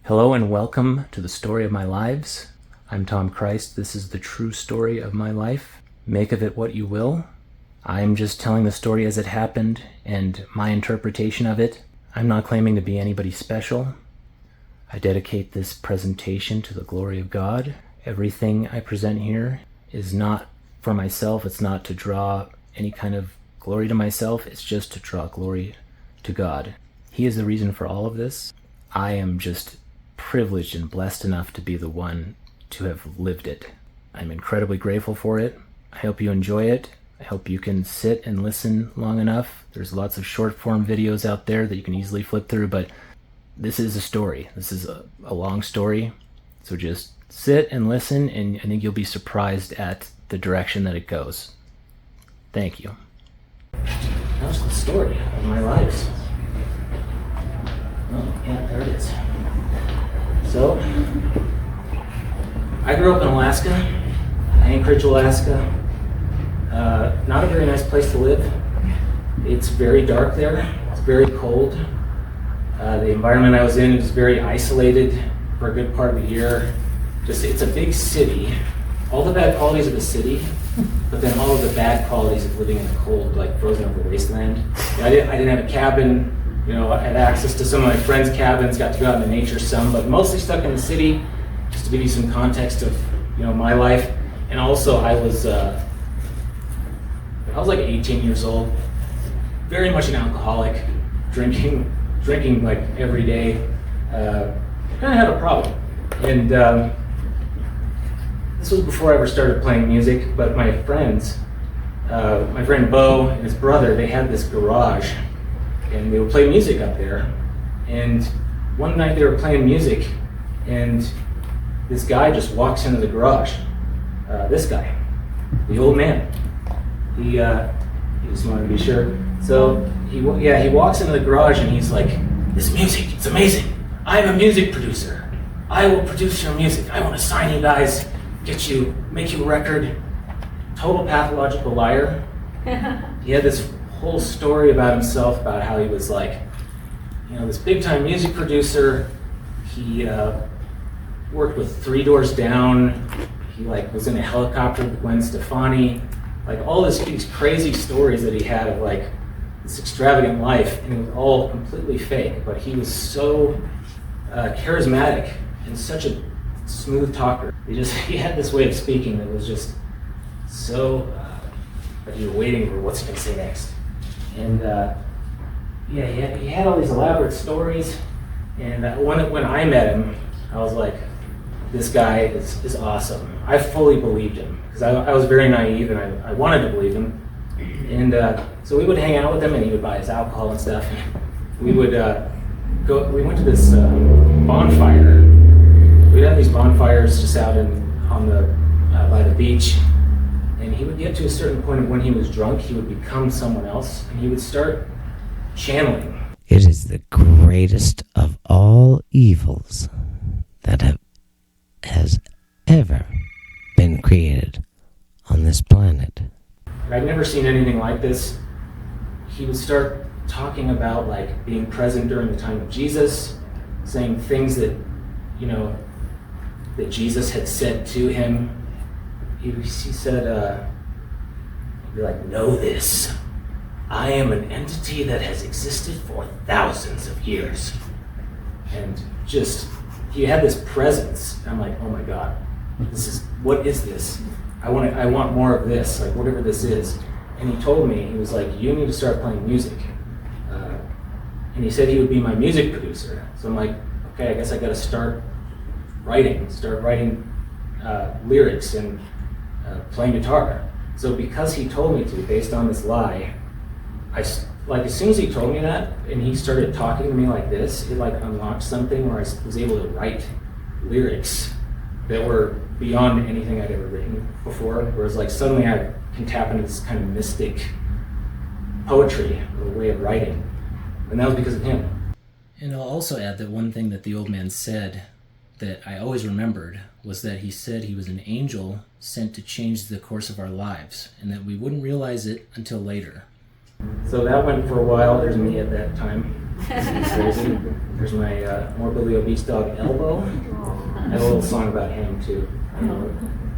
Hello and welcome to the story of my lives. I'm Tom Christ. This is the true story of my life. Make of it what you will. I'm just telling the story as it happened and my interpretation of it. I'm not claiming to be anybody special. I dedicate this presentation to the glory of God. Everything I present here is not for myself. It's not to draw any kind of glory to myself. It's just to draw glory to God. He is the reason for all of this. I am just privileged and blessed enough to be the one to have lived it. I'm incredibly grateful for it. I hope you enjoy it. I hope you can sit and listen long enough. There's lots of short form videos out there that you can easily flip through, but this is a story. This is a long story. So just sit and listen, and I think you'll be surprised at the direction that it goes. Thank you. That was the story of my lives. Oh, yeah, there it is. So, I grew up in Alaska, Anchorage, Alaska. Not a very nice place to live. It's very dark there. It's very cold. The environment I was in was very isolated for a good part of the year. It's a big city. All the bad qualities of a city, but then all of the bad qualities of living in a cold, like frozen over wasteland. I didn't have a cabin. I had access to some of my friends' cabins, got to go out in the nature some, but mostly stuck in the city, just to give you some context of, my life. And also I was like 18 years old, very much an alcoholic, drinking like every day. Kind of had a problem. And this was before I ever started playing music, but my friends, my friend Bo and his brother, they had this garage. And they would play music up there. And one night they were playing music, and this guy just walks into the garage. This guy, the old man. He just wanted to be sure. So he walks into the garage and he's like, "This music, it's amazing. I'm a music producer. I will produce your music. I want to sign you guys, make you a record." Total pathological liar. He had this whole story about himself, about how he was like, this big time music producer. He worked with Three Doors Down. He was in a helicopter with Gwen Stefani. All these crazy stories that he had of this extravagant life, and it was all completely fake, but he was so charismatic and such a smooth talker. He had this way of speaking that was just so that you were waiting for what's he gonna say next. And he had all these elaborate stories. And when I met him, I was like, this guy is awesome. I fully believed him, because I was very naive and I wanted to believe him. And so we would hang out with him, and he would buy us alcohol and stuff. We would we went to this bonfire. We'd have these bonfires just out by the beach. And he would get to a certain point of when he was drunk, he would become someone else, and he would start channeling. It is the greatest of all evils that has ever been created on this planet. I'd never seen anything like this. He would start talking about being present during the time of Jesus, saying things that, that Jesus had said to him. He said, he'd be like, "Know this. I am an entity that has existed for thousands of years." And he had this presence. And I'm like, oh my God, what is this? I want more of this, whatever this is. And he told me, he was like, "You need to start playing music." And he said he would be my music producer. So I'm like, okay, I guess I got to start writing lyrics and playing guitar. So because he told me to, based on this lie, as soon as he told me that, and he started talking to me like this, it unlocked something where I was able to write lyrics that were beyond anything I'd ever written before. Whereas suddenly I can tap into this kind of mystic poetry, or way of writing. And that was because of him. And I'll also add that one thing that the old man said that I always remembered was that he said he was an angel sent to change the course of our lives, and that we wouldn't realize it until later. So that went for a while. There's me at that time. There's my morbidly obese dog, Elbow. I have a little song about him, too.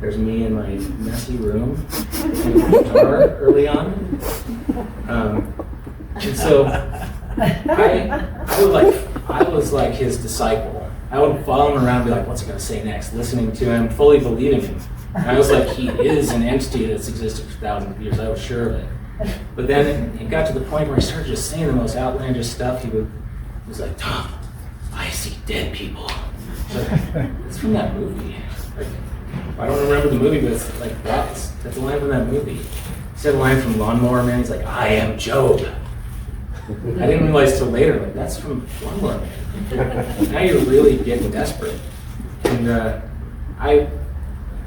There's me in my messy room, playing guitar early on. And so I was like his disciple. I would follow him around and be like, what's he going to say next? Listening to him, fully believing him. And I was like, he is an entity that's existed for thousands of years. I was sure of it. But then it got to the point where I started just saying the most outlandish stuff. He was like, Tom, I see dead people. It's from that movie. Like, I don't remember the movie, but it's like, that's a line from that movie. He said a line from Lawnmower Man. He's like, I am Job. I didn't realize till later, like, that's from Lawnmower Man. Now you're really getting desperate. And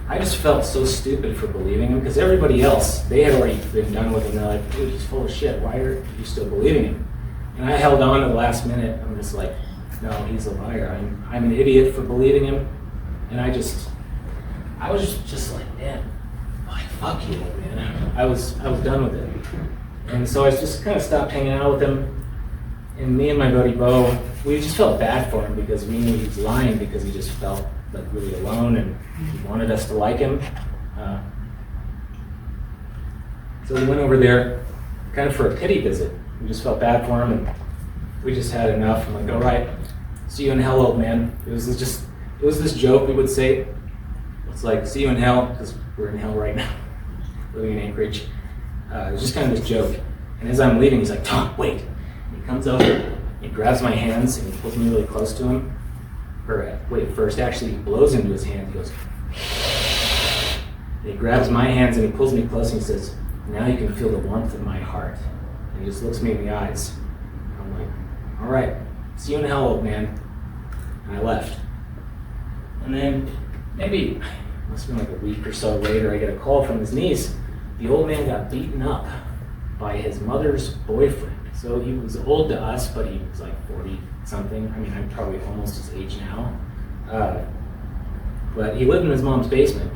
I just felt so stupid for believing him, because everybody else, they had already been done with him. They're like, dude, he's full of shit. Why are you still believing him? And I held on to the last minute. I'm just like, no, he's a liar. I'm an idiot for believing him. And I was just like, man, like, fuck you, man. I was done with it. And so I just kind of stopped hanging out with him. And me and my buddy Bo, we just felt bad for him, because we knew he was lying, because he just felt like really alone and he wanted us to like him. So we went over there kind of for a pity visit. We just felt bad for him, and we just had enough. I'm like, all right, see you in hell, old man. It was this joke we would say. It's like, see you in hell, because we're in hell right now, living in Anchorage. It was just kind of this joke. And as I'm leaving, he's like, Tom, wait. And he comes over, he grabs my hands, and he pulls me really close to him. Or wait, first actually he blows into his hand. He goes, and he grabs my hands and he pulls me close and he says, now you can feel the warmth of my heart. And he just looks me in the eyes. And I'm like, all right, see you in hell, old man. And I left. And then maybe, it must have been like a week or so later, I get a call from his niece. The old man got beaten up by his mother's boyfriend. So he was old to us, but he was like 40 something. I mean, I'm probably almost his age now. But he lived in his mom's basement,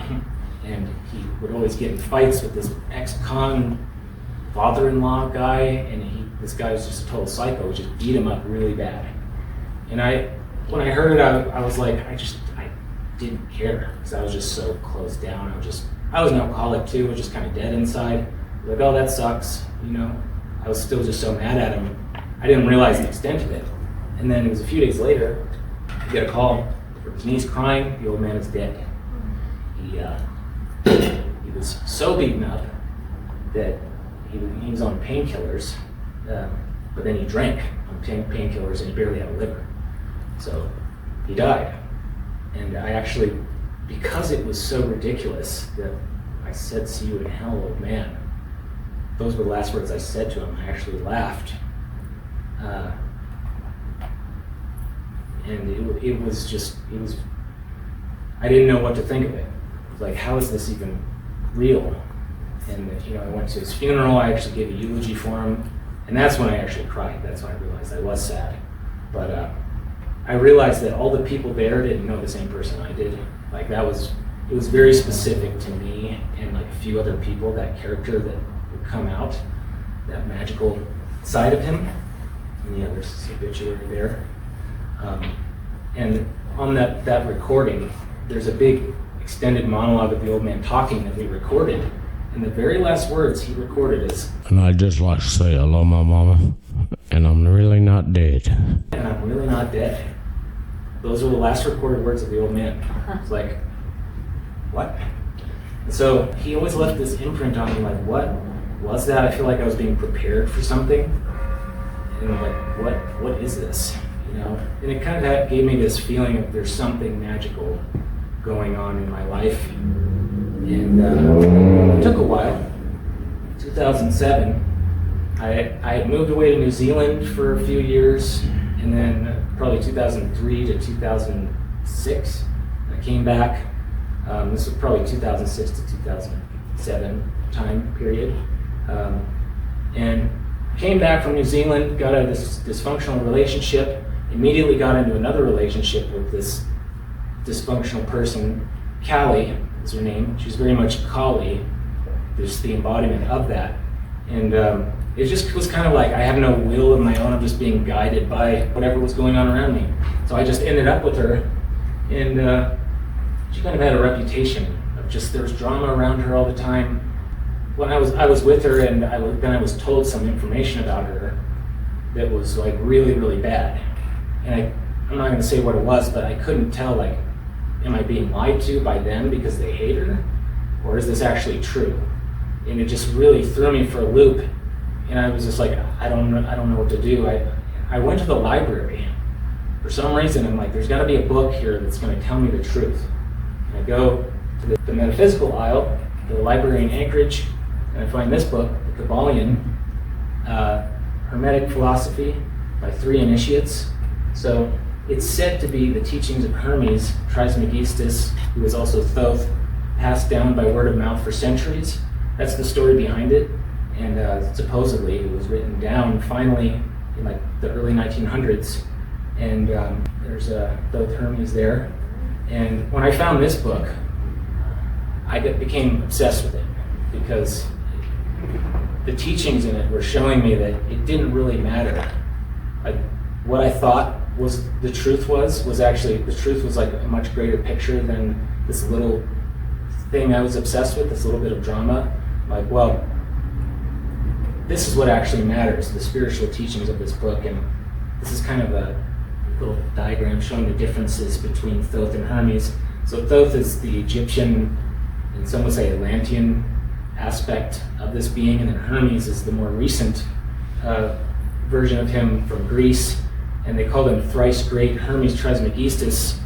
and he would always get in fights with this ex-con father-in-law guy, and this guy was just a total psycho, just beat him up really bad. And when I heard it, I was like, I didn't care, because I was just so closed down. I was an alcoholic too, I was just kind of dead inside. Like, oh, that sucks, you know? I was still just so mad at him. I didn't realize the extent of it. And then it was a few days later, I get a call from his niece crying, the old man is dead. He was so beaten up that he was on painkillers, but then he drank on painkillers and he barely had a liver. So he died. And I actually, because it was so ridiculous that I said, see you in hell, old man, those were the last words I said to him. I actually laughed. And it was, I didn't know what to think of it. It was like, how is this even real? And I went to his funeral, I actually gave a eulogy for him, and that's when I actually cried. That's when I realized I was sad. But I realized that all the people there didn't know the same person I did. Like, it was very specific to me and like a few other people, that character that would come out, that magical side of him. And yeah, there's this obituary there. And on that recording, there's a big extended monologue of the old man talking that we recorded. And the very last words he recorded is, and I'd just like to say hello, my mama, and I'm really not dead. And I'm really not dead. Those were the last recorded words of the old man. It's like, what? And so he always left this imprint on me, like, what was that? I feel like I was being prepared for something. And I'm like, what is this? And it kind of gave me this feeling of there's something magical going on in my life. And it took a while. 2007, I had moved away to New Zealand for a few years, and then probably 2003 to 2006, I came back. This was probably 2006 to 2007 time period. And came back from New Zealand, got out of this dysfunctional relationship, immediately got into another relationship with this dysfunctional person. Callie is her name. She's very much Kali, just the embodiment of that. And it just was kind of like I have no will of my own. I'm just being guided by whatever was going on around me. So I just ended up with her, and she kind of had a reputation of just, there was drama around her all the time. When I was with her, and then I was told some information about her that was like really, really bad. And I'm not going to say what it was, but I couldn't tell, like, am I being lied to by them because they hate her? Or is this actually true? And it just really threw me for a loop. And I was just like, I don't know what to do. I went to the library. For some reason, I'm like, there's got to be a book here that's going to tell me the truth. And I go to the metaphysical aisle, the library in Anchorage, and I find this book, The Kabbalion, Hermetic Philosophy by 3 initiates. So it's said to be the teachings of Hermes Trismegistus, who was also Thoth, passed down by word of mouth for centuries. That's the story behind it. And supposedly it was written down finally in like the early 1900s. And there's Thoth Hermes there. And when I found this book, I became obsessed with it because the teachings in it were showing me that it didn't really matter. Like, what I thought was the truth was actually, the truth was like a much greater picture than this little thing I was obsessed with, this little bit of drama. Like, well, this is what actually matters, the spiritual teachings of this book. And this is kind of a little diagram showing the differences between Thoth and Hermes. So Thoth is the Egyptian, and some would say Atlantean aspect of this being, and then Hermes is the more recent version of him from Greece, and they called him thrice great Hermes Trismegistus.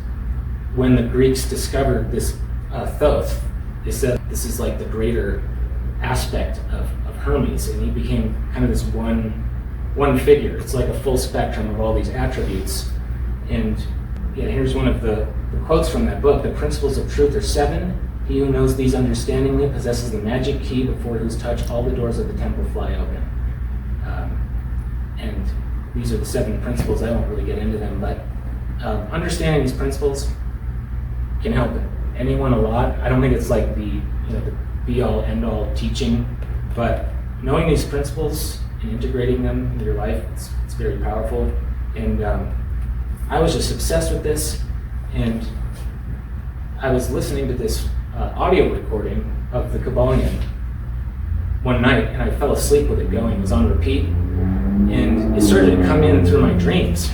When the Greeks discovered this Thoth, they said this is like the greater aspect of Hermes, and he became kind of this one figure. It's like a full spectrum of all these attributes. And yeah, here's one of the quotes from that book. The principles of truth are 7. He who knows these understandingly possesses the magic key before whose touch all the doors of the temple fly open. And these are the 7 principles. I won't really get into them, but understanding these principles can help anyone a lot. I don't think it's like the be-all, end-all teaching, but knowing these principles and integrating them into your life, it's very powerful. And I was just obsessed with this, and I was listening to this audio recording of the Kabbalion one night, and I fell asleep with it going. It was on repeat, and it started to come in through my dreams.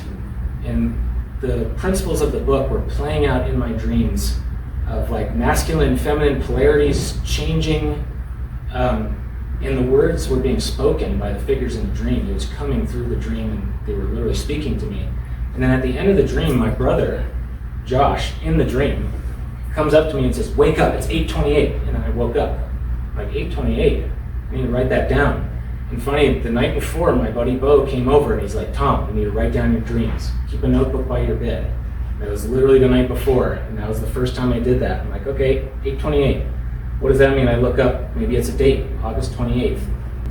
And the principles of the book were playing out in my dreams of like masculine and feminine polarities changing, and the words were being spoken by the figures in the dream. It was coming through the dream, and they were literally speaking to me. And then at the end of the dream, my brother, Josh, in the dream, comes up to me and says, "Wake up, it's 8:28. And I woke up. I'm like, 8:28? I need to write that down. And funny, the night before, my buddy Bo came over and he's like, "Tom, you need to write down your dreams. Keep a notebook by your bed." That was literally the night before, and that was the first time I did that. I'm like, okay, 8:28. What does that mean? I look up, maybe it's a date, August 28th.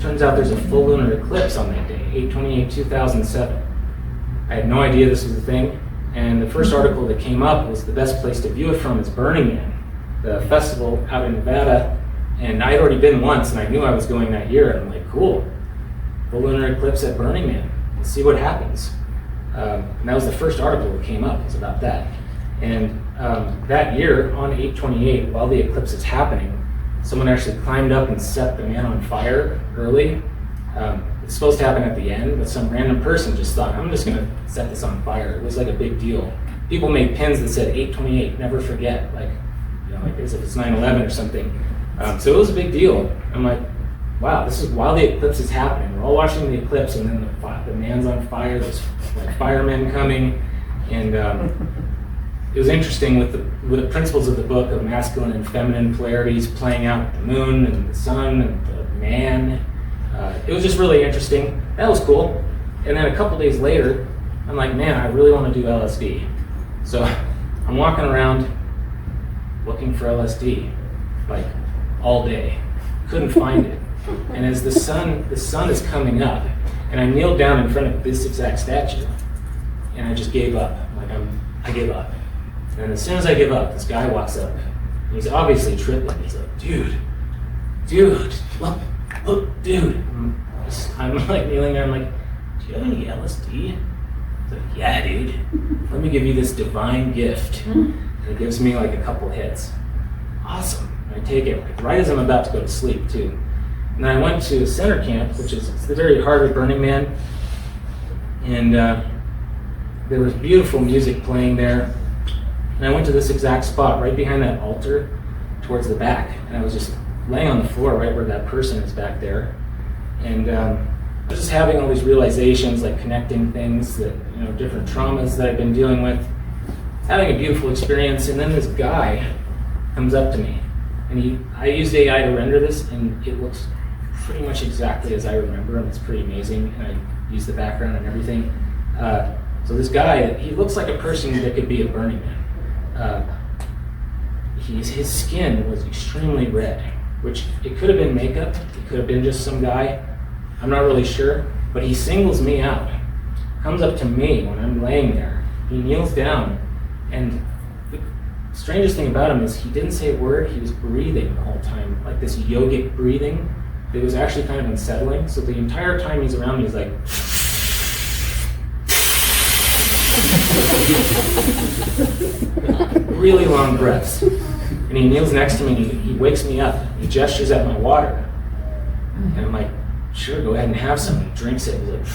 Turns out there's a full lunar eclipse on that day, 8/28/2007. I had no idea this was a thing, and the first article that came up was the best place to view it from is Burning Man, the festival out in Nevada, and I had already been once, and I knew I was going that year, and I'm like, cool, full lunar eclipse at Burning Man, let's see what happens. And that was the first article that came up, it was about that. And that year, on 8/28, while the eclipse is happening, someone actually climbed up and set the man on fire early. It's supposed to happen at the end, but some random person just thought, I'm just gonna set this on fire. It was like a big deal. People made pins that said 8/28, never forget, like as if it's 9/11 or something. So it was a big deal. I'm like, wow, this is while the eclipse is happening. We're all watching the eclipse, and then the man's on fire, there's like firemen coming, and it was interesting with the principles of the book of masculine and feminine polarities playing out the moon and the sun and the man. It was just really interesting. That was cool. And then a couple days later, I'm like, man, I really want to do LSD. So I'm walking around looking for LSD, like all day. Couldn't find it. And as the sun is coming up, and I kneeled down in front of this exact statue, and I just gave up. I give up. And as soon as I give up, this guy walks up. And he's obviously tripping. He's like, dude, look look, dude. I'm like kneeling there, I'm like, do you have any LSD? He's like, yeah, dude. Let me give you this divine gift. And it gives me like a couple hits. Awesome. And I take it right as I'm about to go to sleep, too. And then I went to center camp, which is the very heart of Burning Man. And there was beautiful music playing there. And I went to this exact spot right behind that altar towards the back. And I was just laying on the floor right where that person is back there. And I was just having all these realizations, like connecting things that, different traumas that I've been dealing with, having a beautiful experience. And then this guy comes up to me, and I used AI to render this, and it looks pretty much exactly as I remember, and it's pretty amazing. And I used the background and everything. So this guy, he looks like a person that could be a Burning Man. His skin was extremely red, which it could have been makeup, it could have been just some guy, I'm not really sure, but he singles me out, comes up to me when I'm laying there, he kneels down, and the strangest thing about him is he didn't say a word, he was breathing the whole time, like this yogic breathing. It was actually kind of unsettling, so the entire time he's around me, he's like, really long breaths. And he kneels next to me and he wakes me up. He gestures at my water. And I'm like, sure, go ahead and have some. He drinks it. He's like,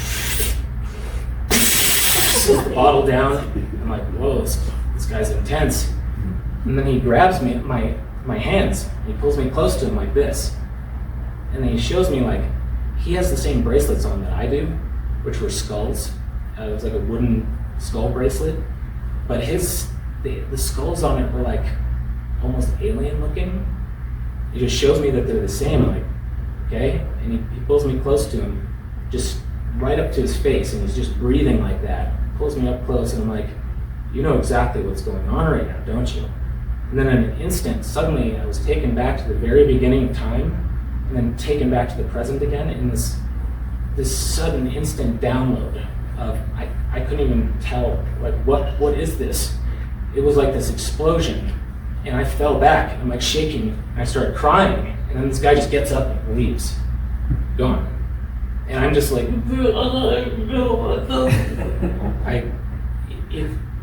sets the bottle down. I'm like, whoa, this guy's intense. And then he grabs me, my hands. He pulls me close to him like this. And then he shows me like, he has the same bracelets on that I do, which were skulls. It was like a wooden skull bracelet. But the skulls on it were like almost alien looking. He just shows me that they're the same. I'm like, okay. And he pulls me close to him, just right up to his face, and he's just breathing like that. Pulls me up close, and I'm like, you know exactly what's going on right now, don't you? And then in an instant, suddenly I was taken back to the very beginning of time, and then taken back to the present again in this sudden instant download of, I couldn't even tell, like, what is this? It was like this explosion, and I fell back, and I'm like shaking, and I started crying, and then this guy just gets up and leaves, gone. And I'm just like,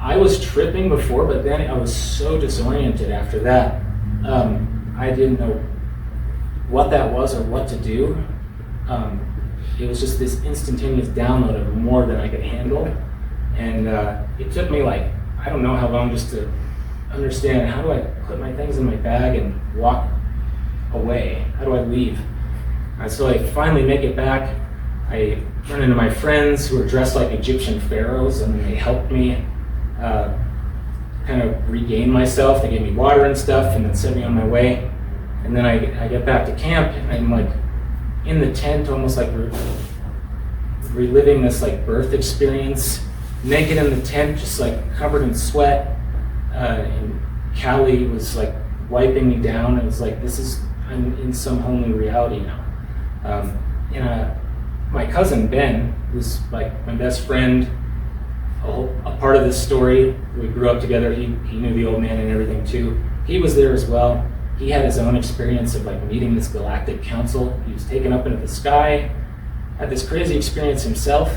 I was tripping before, but then I was so disoriented after that. I didn't know what that was or what to do. It was just this instantaneous download of more than I could handle. And it took me like, I don't know how long just to understand, how do I put my things in my bag and walk away? How do I leave? So I finally make it back. I run into my friends who are dressed like Egyptian pharaohs, and they helped me kind of regain myself. They gave me water and stuff, and then sent me on my way. And then I get back to camp, and I'm like in the tent, almost like reliving this like birth experience, naked in the tent, just like covered in sweat. And Callie was like wiping me down, and it was like, I'm in some whole new reality now. My cousin Ben, who's like my best friend, a part of this story, we grew up together, he knew the old man and everything too. He was there as well. He had his own experience of like meeting this galactic council. He was taken up into the sky, had this crazy experience himself.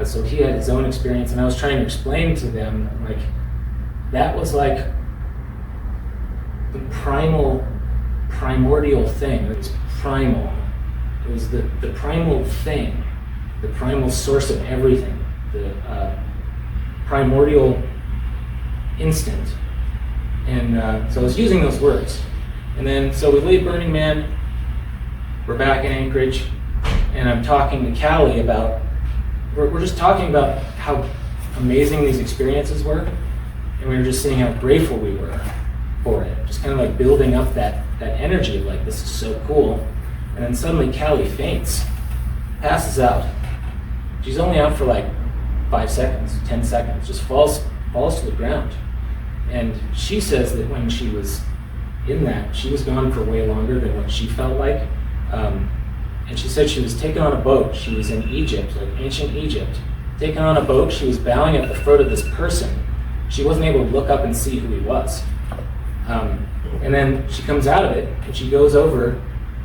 So he had his own experience, and I was trying to explain to them, like, that was like the primordial thing. It was primal. It was the primal thing, the primal source of everything, the primordial instant. And so I was using those words. And then, so we leave Burning Man, we're back in Anchorage, and I'm talking to Callie about, we're just talking about how amazing these experiences were, and we were just seeing how grateful we were for it. Just kind of like building up that energy of like, this is so cool. And then suddenly Callie faints, passes out. She's only out for like 5 seconds, 10 seconds, just falls to the ground. And she says that when she was in that, she was gone for way longer than what she felt like. And she said she was taken on a boat. She was in Egypt, like ancient Egypt. Taken on a boat, she was bowing at the throat of this person. She wasn't able to look up and see who he was. And then she comes out of it, and she goes over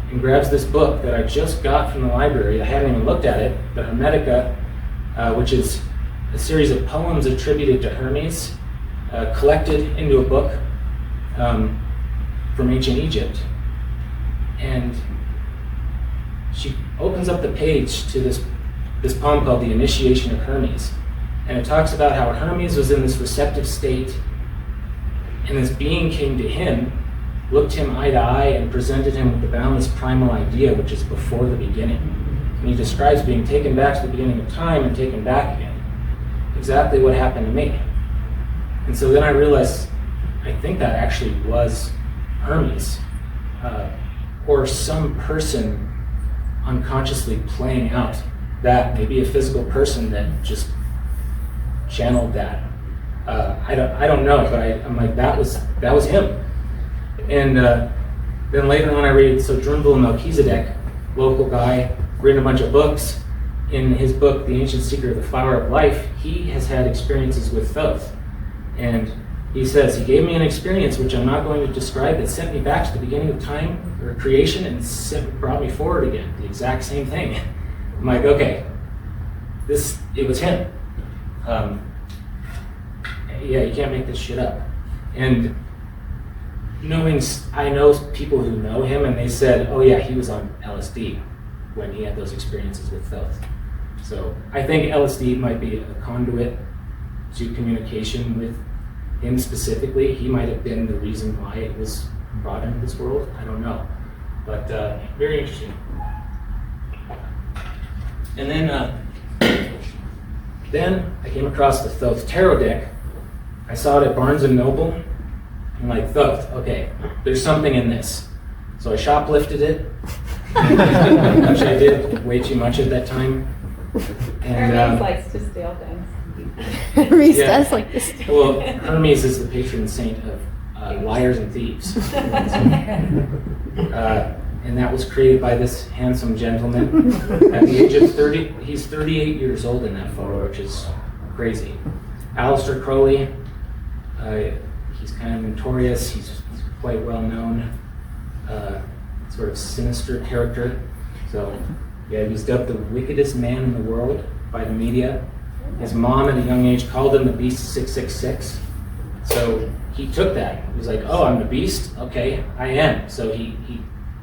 and grabs this book that I just got from the library. I hadn't even looked at it, the Hermetica, which is a series of poems attributed to Hermes, collected into a book from ancient Egypt. And she opens up the page to this poem called The Initiation of Hermes. And it talks about how Hermes was in this receptive state, and this being came to him, looked him eye to eye, and presented him with the boundless primal idea, which is before the beginning. And he describes being taken back to the beginning of time and taken back again. Exactly what happened to me. And so then I realized, I think that actually was Hermes, or some person unconsciously playing out that, maybe a physical person that just channeled that. I don't know, but I'm like, that was him. And then later on I read, so Drunvil Melchizedek, local guy, written a bunch of books. In his book, The Ancient Secret of the Flower of Life, he has had experiences with Thoth. And he says, he gave me an experience which I'm not going to describe that sent me back to the beginning of time or creation and brought me forward again. The exact same thing. I'm like, okay, it was him. Yeah, you can't make this shit up. And I know people who know him, and they said, oh yeah, he was on LSD when he had those experiences with Thoth. So I think LSD might be a conduit to communication with him specifically. He might have been the reason why it was brought into this world. I don't know. But very interesting. And then I came across the Thoth tarot deck. I saw it at Barnes & Noble. I'm like, Thoth, okay, there's something in this. So I shoplifted it, which I did way too much at that time. And Hermes likes to steal things. Hermes does like to steal. Well, Hermes is the patron saint of liars and thieves. And that was created by this handsome gentleman at the age of 30. He's 38 years old in that photo, which is crazy. Aleister Crowley, he's kind of notorious. He's quite well known, sort of sinister character. So, yeah, he was dubbed the wickedest man in the world by the media. His mom at a young age called him the Beast 666. So he took that. He was like, oh, I'm the Beast? Okay, I am. So he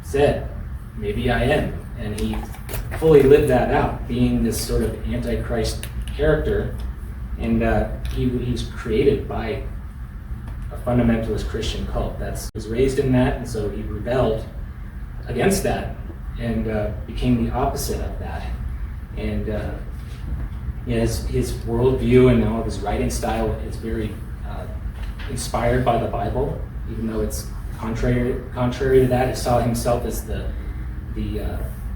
said, maybe I am. And he fully lived that out, being this sort of antichrist character. And he was created by a fundamentalist Christian cult. He was raised in that, and so he rebelled against that and became the opposite of that. And his worldview and all of his writing style is very inspired by the Bible, even though it's contrary to that. He saw himself as the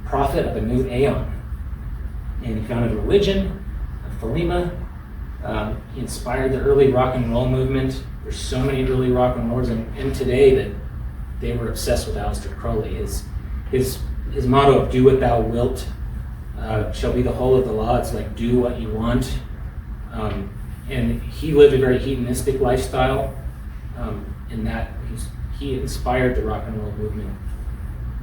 prophet of a new aeon. And he founded a religion, a Thelema. He inspired the early rock and roll movement. There's so many early rock and rollers in today that they were obsessed with Aleister Crowley. His motto of "Do what thou wilt shall be the whole of the law." It's like do what you want. And he lived a very hedonistic lifestyle. In that he inspired the rock and roll movement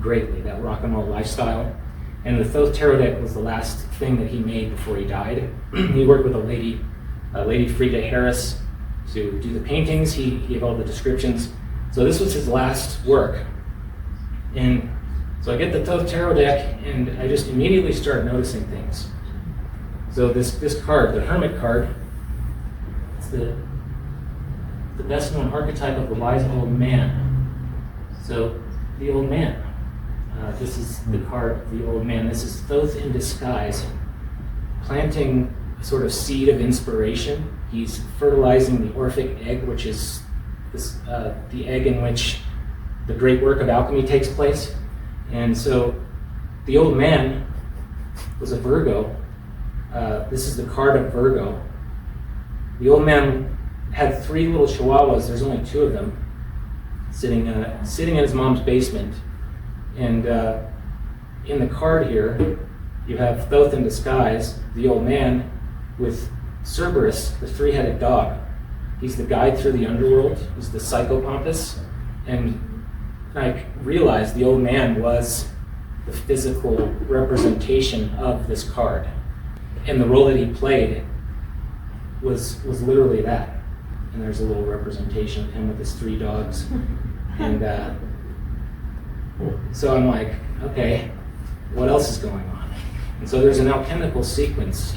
greatly. That rock and roll lifestyle. And the Thoth tarot deck was the last thing that he made before he died. He worked with a lady Frida Harris, to do the paintings. He gave all the descriptions. So this was his last work. And so I get the Thoth tarot deck, and I just immediately start noticing things. So this card, the Hermit card, it's the best known archetype of the wise old man. So the old man. This is the card of the old man. This is Thoth in disguise, planting a sort of seed of inspiration. He's fertilizing the Orphic egg, which is the egg in which the great work of alchemy takes place. And so the old man was a Virgo. This is the card of Virgo. The old man had 3 little chihuahuas. There's only 2 of them sitting in his mom's basement. And in the card here, you have Thoth in disguise, the old man, with Cerberus, the 3-headed dog. He's the guide through the underworld. He's the psychopompus. And I realized the old man was the physical representation of this card. And the role that he played was literally that. And there's a little representation of him with his 3 dogs. And so I'm like, okay, what else is going on? And so there's an alchemical sequence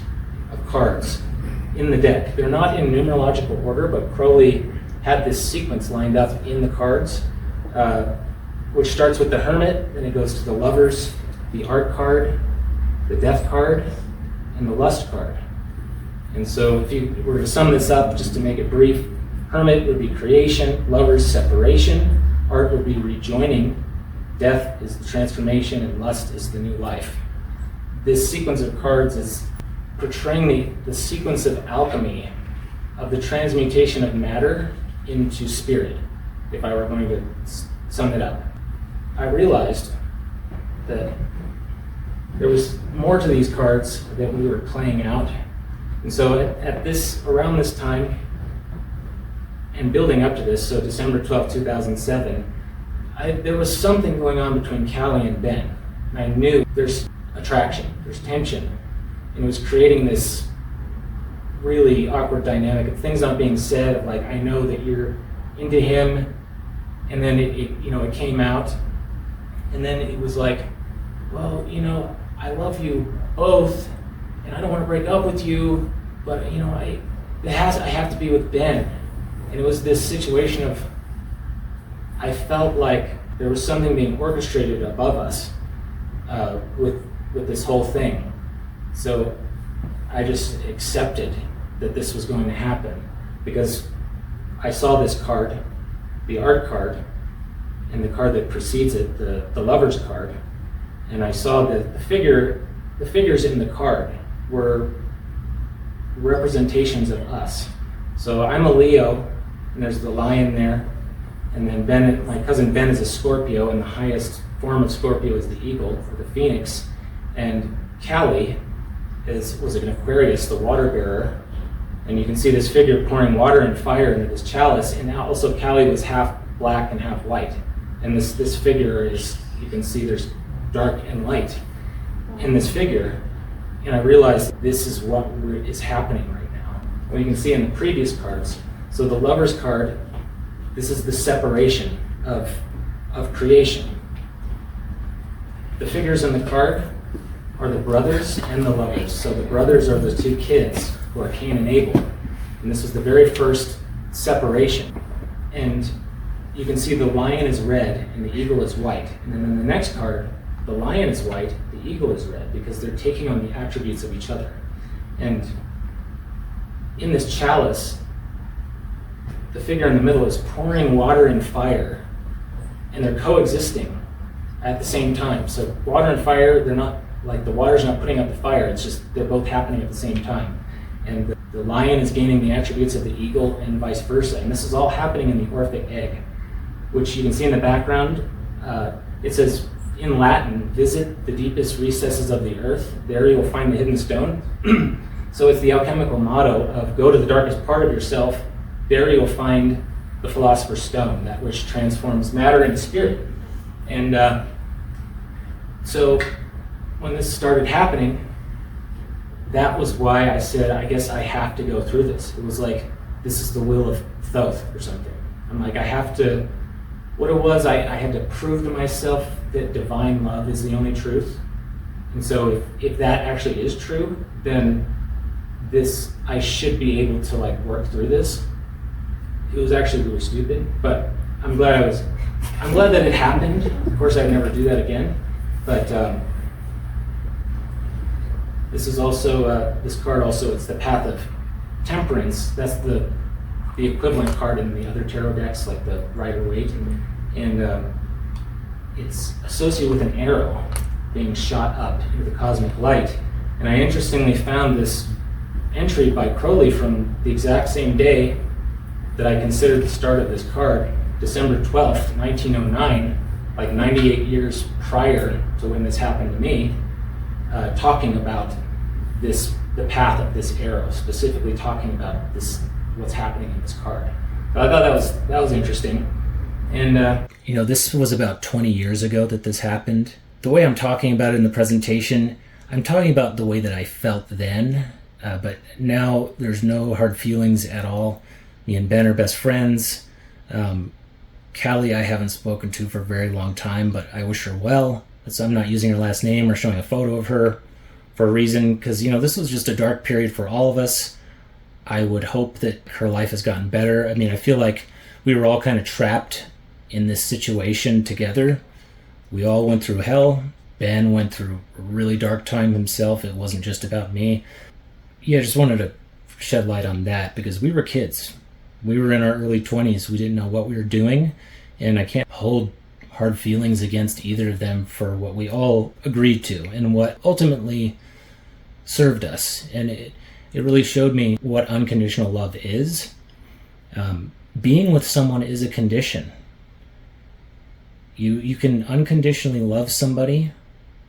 of cards in the deck. They're not in numerological order, but Crowley had this sequence lined up in the cards, which starts with the Hermit, then it goes to the Lovers, the Art card, the Death card, and the Lust card. And so if you were to sum this up, just to make it brief, Hermit would be creation, Lovers, separation, Art would be rejoining, Death is the transformation, and Lust is the new life. This sequence of cards is portraying the sequence of alchemy, of the transmutation of matter into spirit, if I were going to sum it up. I realized that there was more to these cards that we were playing out. And so around this time, and building up to this, so December 12, 2007, there was something going on between Callie and Ben. And I knew there's attraction, there's tension, and it was creating this really awkward dynamic of things not being said, of like, I know that you're into him, and then it came out, and then it was like, well, I love you both, and I don't want to break up with you, but I have to be with Ben. And it was this situation of, I felt like there was something being orchestrated above us with this whole thing. So I just accepted that this was going to happen, because I saw this card, the Art card, and the card that precedes it, the Lover's card, and I saw that the figures in the card were representations of us. So I'm a Leo, and there's the lion there, and then Ben, my cousin Ben, is a Scorpio, and the highest form of Scorpio is the eagle, or the phoenix, and Callie was an Aquarius, the water bearer, and you can see this figure pouring water and fire into this chalice, and now also Callie was half black and half white, and this figure is, you can see there's dark and light in this figure, and I realized this is what is happening right now. Well, you can see in the previous cards, so the Lover's card, this is the separation of creation. The figures in the card are the brothers and the lovers. So the brothers are the 2 kids who are Cain and Abel. And this was the very first separation. And you can see the lion is red and the eagle is white. And then in the next card, the lion is white, the eagle is red, because they're taking on the attributes of each other. And in this chalice, the figure in the middle is pouring water and fire, and they're coexisting at the same time. So water and fire, they're not, like, the water's not putting out the fire, it's just they're both happening at the same time. And the lion is gaining the attributes of the eagle and vice versa. And this is all happening in the Orphic egg, which you can see in the background. It says in Latin, visit the deepest recesses of the earth, there you will find the hidden stone. So it's the alchemical motto of go to the darkest part of yourself, there you'll find the philosopher's stone, that which transforms matter into spirit. And so when this started happening, that was why I said, I guess I have to go through this. It was like, this is the will of Thoth or something. I'm like, I have to, what it was, I had to prove to myself that divine love is the only truth. And so if that actually is true, then I should be able to work through this. It was actually really stupid, but I'm glad that it happened. Of course, I'd never do that again. But this is also, this card also, it's the Path of Temperance. That's the equivalent card in the other tarot decks, like the Rider-Waite. And it's associated with an arrow being shot up into the cosmic light. And I interestingly found this entry by Crowley from the exact same day that I considered the start of this card, December 12th, 1909, like 98 years prior to when this happened to me, talking about the path of this arrow, specifically talking about this, what's happening in this card. So I thought that was interesting. And this was about 20 years ago that this happened, the way I'm talking about it in the presentation, I'm talking about the way that I felt then, but now there's no hard feelings at all. Me and Ben are best friends. Callie I haven't spoken to for a very long time, but I wish her well. So I'm not using her last name or showing a photo of her for a reason, because, this was just a dark period for all of us. I would hope that her life has gotten better. I mean, I feel like we were all kind of trapped in this situation together. We all went through hell. Ben went through a really dark time himself. It wasn't just about me. Yeah, I just wanted to shed light on that because we were kids. We were in our early 20s. We didn't know what we were doing, and I can't hold hard feelings against either of them for what we all agreed to and what ultimately served us. And it really showed me what unconditional love is. Being with someone is a condition. You can unconditionally love somebody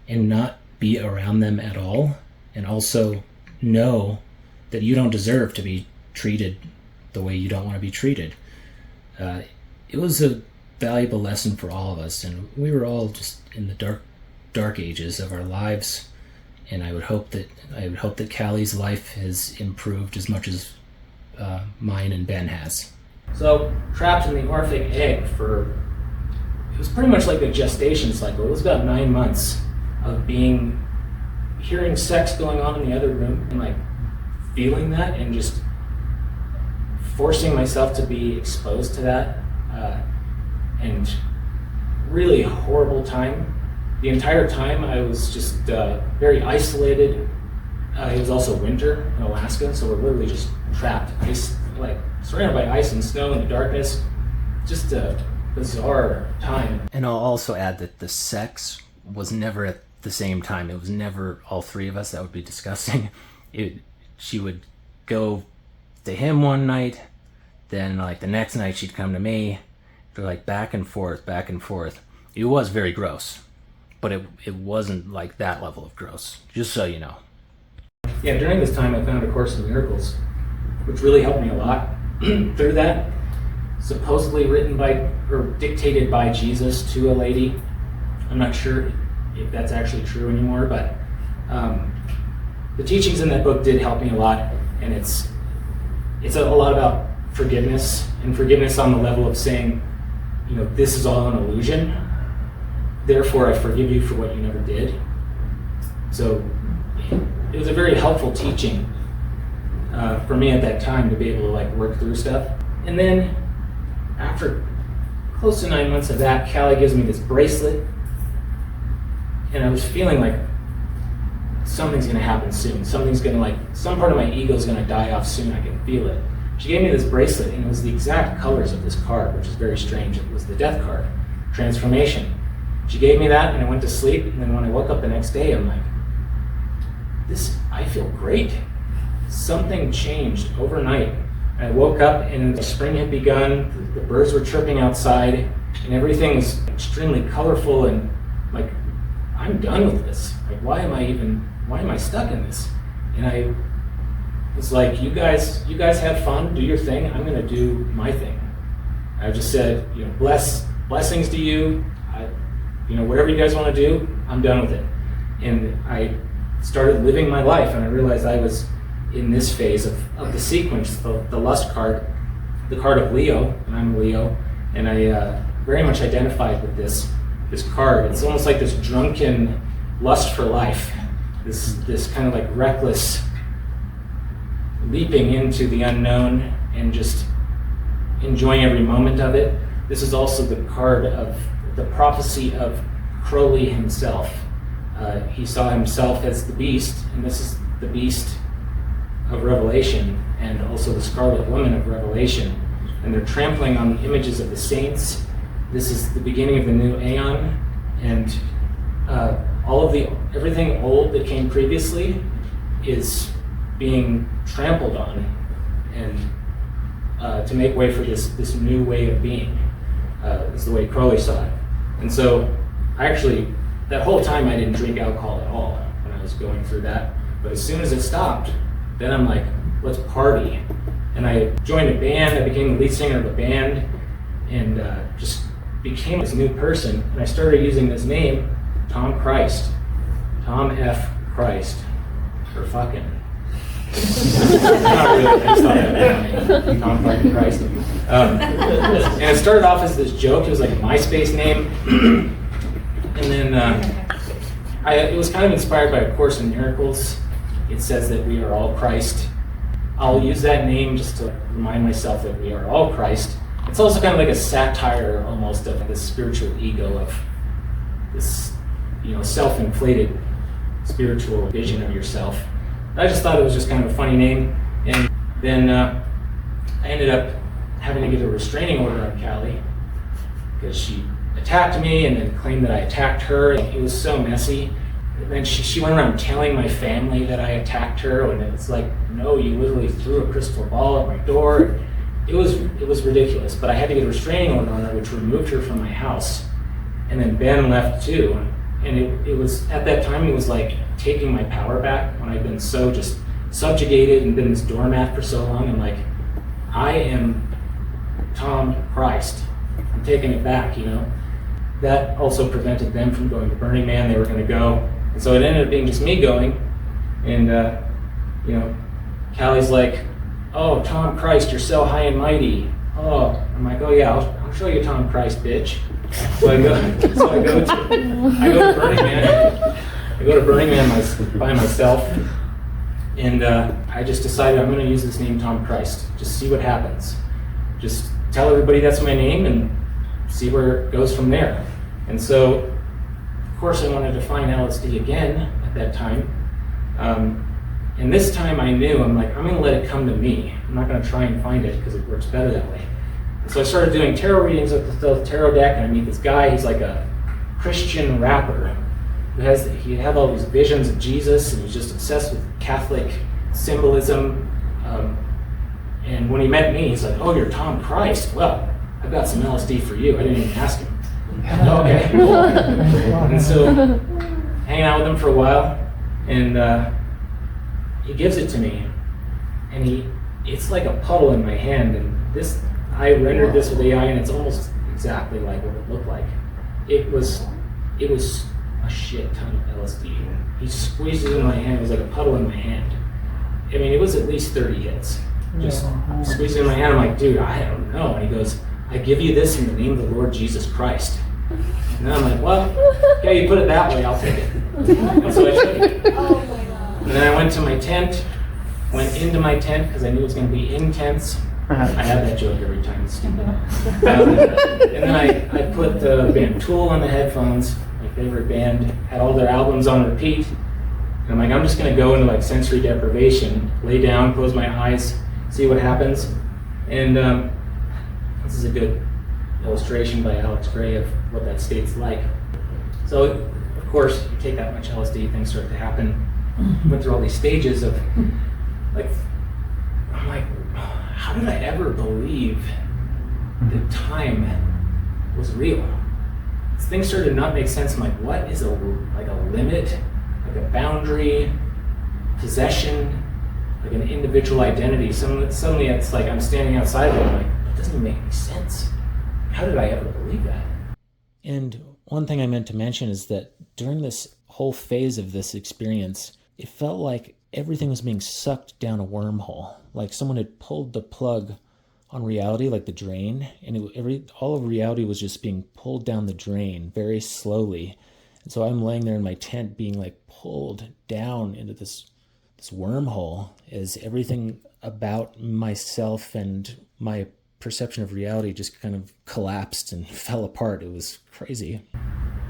and not be around them at all, and also know that you don't deserve to be treated the way you don't want to be treated. It was a valuable lesson for all of us, and we were all just in the dark ages of our lives, and I would hope that Callie's life has improved as much as mine and Ben has. So, trapped in the Orphic egg it was pretty much like a gestation cycle. It was about 9 months of hearing sex going on in the other room and like feeling that and just forcing myself to be exposed to that, and really horrible time. The entire time I was just very isolated. It was also winter in Alaska, so we're literally just trapped, surrounded by ice and snow in the darkness. Just a bizarre time. And I'll also add that the sex was never at the same time. It was never all three of us. That would be disgusting. She would go to him one night, then like the next night she'd come to me. They're like back and forth. It was very gross, but it wasn't like that level of gross, just so you know. Yeah, during this time I found A Course in Miracles, which really helped me a lot through that. Supposedly written by or dictated by Jesus to a lady. I'm not sure if that's actually true anymore, but the teachings in that book did help me a lot, and it's a lot about forgiveness, and forgiveness on the level of saying, this is all an illusion, therefore I forgive you for what you never did. So it was a very helpful teaching for me at that time to be able to work through stuff. And then after close to 9 months of that, Callie gives me this bracelet, and I was feeling like something's gonna happen soon. Some part of my ego is gonna die off soon. I can feel it. She gave me this bracelet, and it was the exact colors of this card, which is very strange. It was the death card, transformation. She gave me that, and I went to sleep, and then when I woke up the next day, I'm like, I feel great. Something changed overnight. I woke up and the spring had begun, the birds were chirping outside, and everything was extremely colorful, and I'm done with this. Why am I stuck in this? And I was like, you guys have fun, do your thing, I'm gonna do my thing. I just said, blessings to you, whatever you guys wanna do, I'm done with it. And I started living my life, and I realized I was in this phase of the sequence, the lust card, the card of Leo, and I'm Leo, and I very much identified with this card. It's almost like this drunken lust for life, this kind of reckless leaping into the unknown and just enjoying every moment of it. This is also the card of the prophecy of Crowley himself. He saw himself as the beast, and this is the beast of Revelation, and also the Scarlet Woman of Revelation, and they're trampling on the images of the saints. This is the beginning of the new aeon, and everything old that came previously is being trampled on, and to make way for this new way of being, is the way Crowley saw it. And so, that whole time I didn't drink alcohol at all when I was going through that, but as soon as it stopped, then I'm like, let's party. And I joined a band, I became the lead singer of a band, and just became this new person. And I started using this name Tom Christ. Tom F. Christ. For fucking. Not really, I just thought that was funny. Tom fucking Christ. And it started off as this joke. It was like a MySpace name. And then it was kind of inspired by A Course in Miracles. It says that we are all Christ. I'll use that name just to remind myself that we are all Christ. It's also kind of like a satire almost of this spiritual ego, of this, self-inflated spiritual vision of yourself. I just thought it was just kind of a funny name. And then I ended up having to get a restraining order on Callie because she attacked me and then claimed that I attacked her. It was so messy. And then she went around telling my family that I attacked her, and it's like, no, you literally threw a crystal ball at my door. It was ridiculous, but I had to get a restraining order on her, which removed her from my house. And then Ben left too. And it was, at that time, it was like taking my power back when I'd been so just subjugated and been this doormat for so long. I'm like, I am Tom Christ. I'm taking it back, That also prevented them from going to Burning Man. They were going to go. And so it ended up being just me going. And, Callie's like, oh, Tom Christ, you're so high and mighty. Oh, I'm like, oh yeah, I'll show you Tom Christ, bitch. So I go to Burning Man. I go to Burning Man by myself, and I just decided I'm going to use this name, Tom Christ. Just see what happens. Just tell everybody that's my name and see where it goes from there. And so, of course, I wanted to find LSD again at that time. And this time I knew, I'm like, I'm going to let it come to me. I'm not going to try and find it because it works better that way. And so I started doing tarot readings with the Thoth tarot deck, and I meet this guy. He's like a Christian rapper he had all these visions of Jesus, and he was just obsessed with Catholic symbolism. And when he met me, he's like, oh, you're Tom Christ. Well, I've got some LSD for you. I didn't even ask him. Okay, cool. And so hanging out with him for a while, and he gives it to me, and it's like a puddle in my hand, and I rendered this with AI, and it's almost exactly like what it looked like. It was a shit ton of LSD. He squeezed it in my hand. It was like a puddle in my hand. I mean, it was at least 30 hits. Just squeezed it in my hand. I'm like, dude, I don't know. And he goes, I give you this in the name of the Lord Jesus Christ. And then I'm like, well, yeah, you put it that way, I'll take it. And so I took it. Oh my God. And then I went to my tent, went into my tent because I knew it was going to be intense. I have that joke every time. It's stupid. And then I put the band Tool on the headphones, my favorite band, had all their albums on repeat. And I'm like, I'm just going to go into like sensory deprivation, lay down, close my eyes, see what happens. And this is a good illustration by Alex Gray of what that state's like. So, of course, you take that much LSD, things start to happen. Went through all these stages of, like, I'm like, how did I ever believe that time was real? Things started to not make sense. I'm like, what is a limit, like a boundary, possession, like an individual identity? Suddenly it's like I'm standing outside of it. I'm like, that doesn't even make any sense. How did I ever believe that? And one thing I meant to mention is that during this whole phase of this experience, it felt like everything was being sucked down a wormhole. Like someone had pulled the plug on reality, like the drain, and all of reality was just being pulled down the drain very slowly. And so I'm laying there in my tent being like pulled down into this wormhole as everything about myself and my perception of reality just kind of collapsed and fell apart. It was crazy.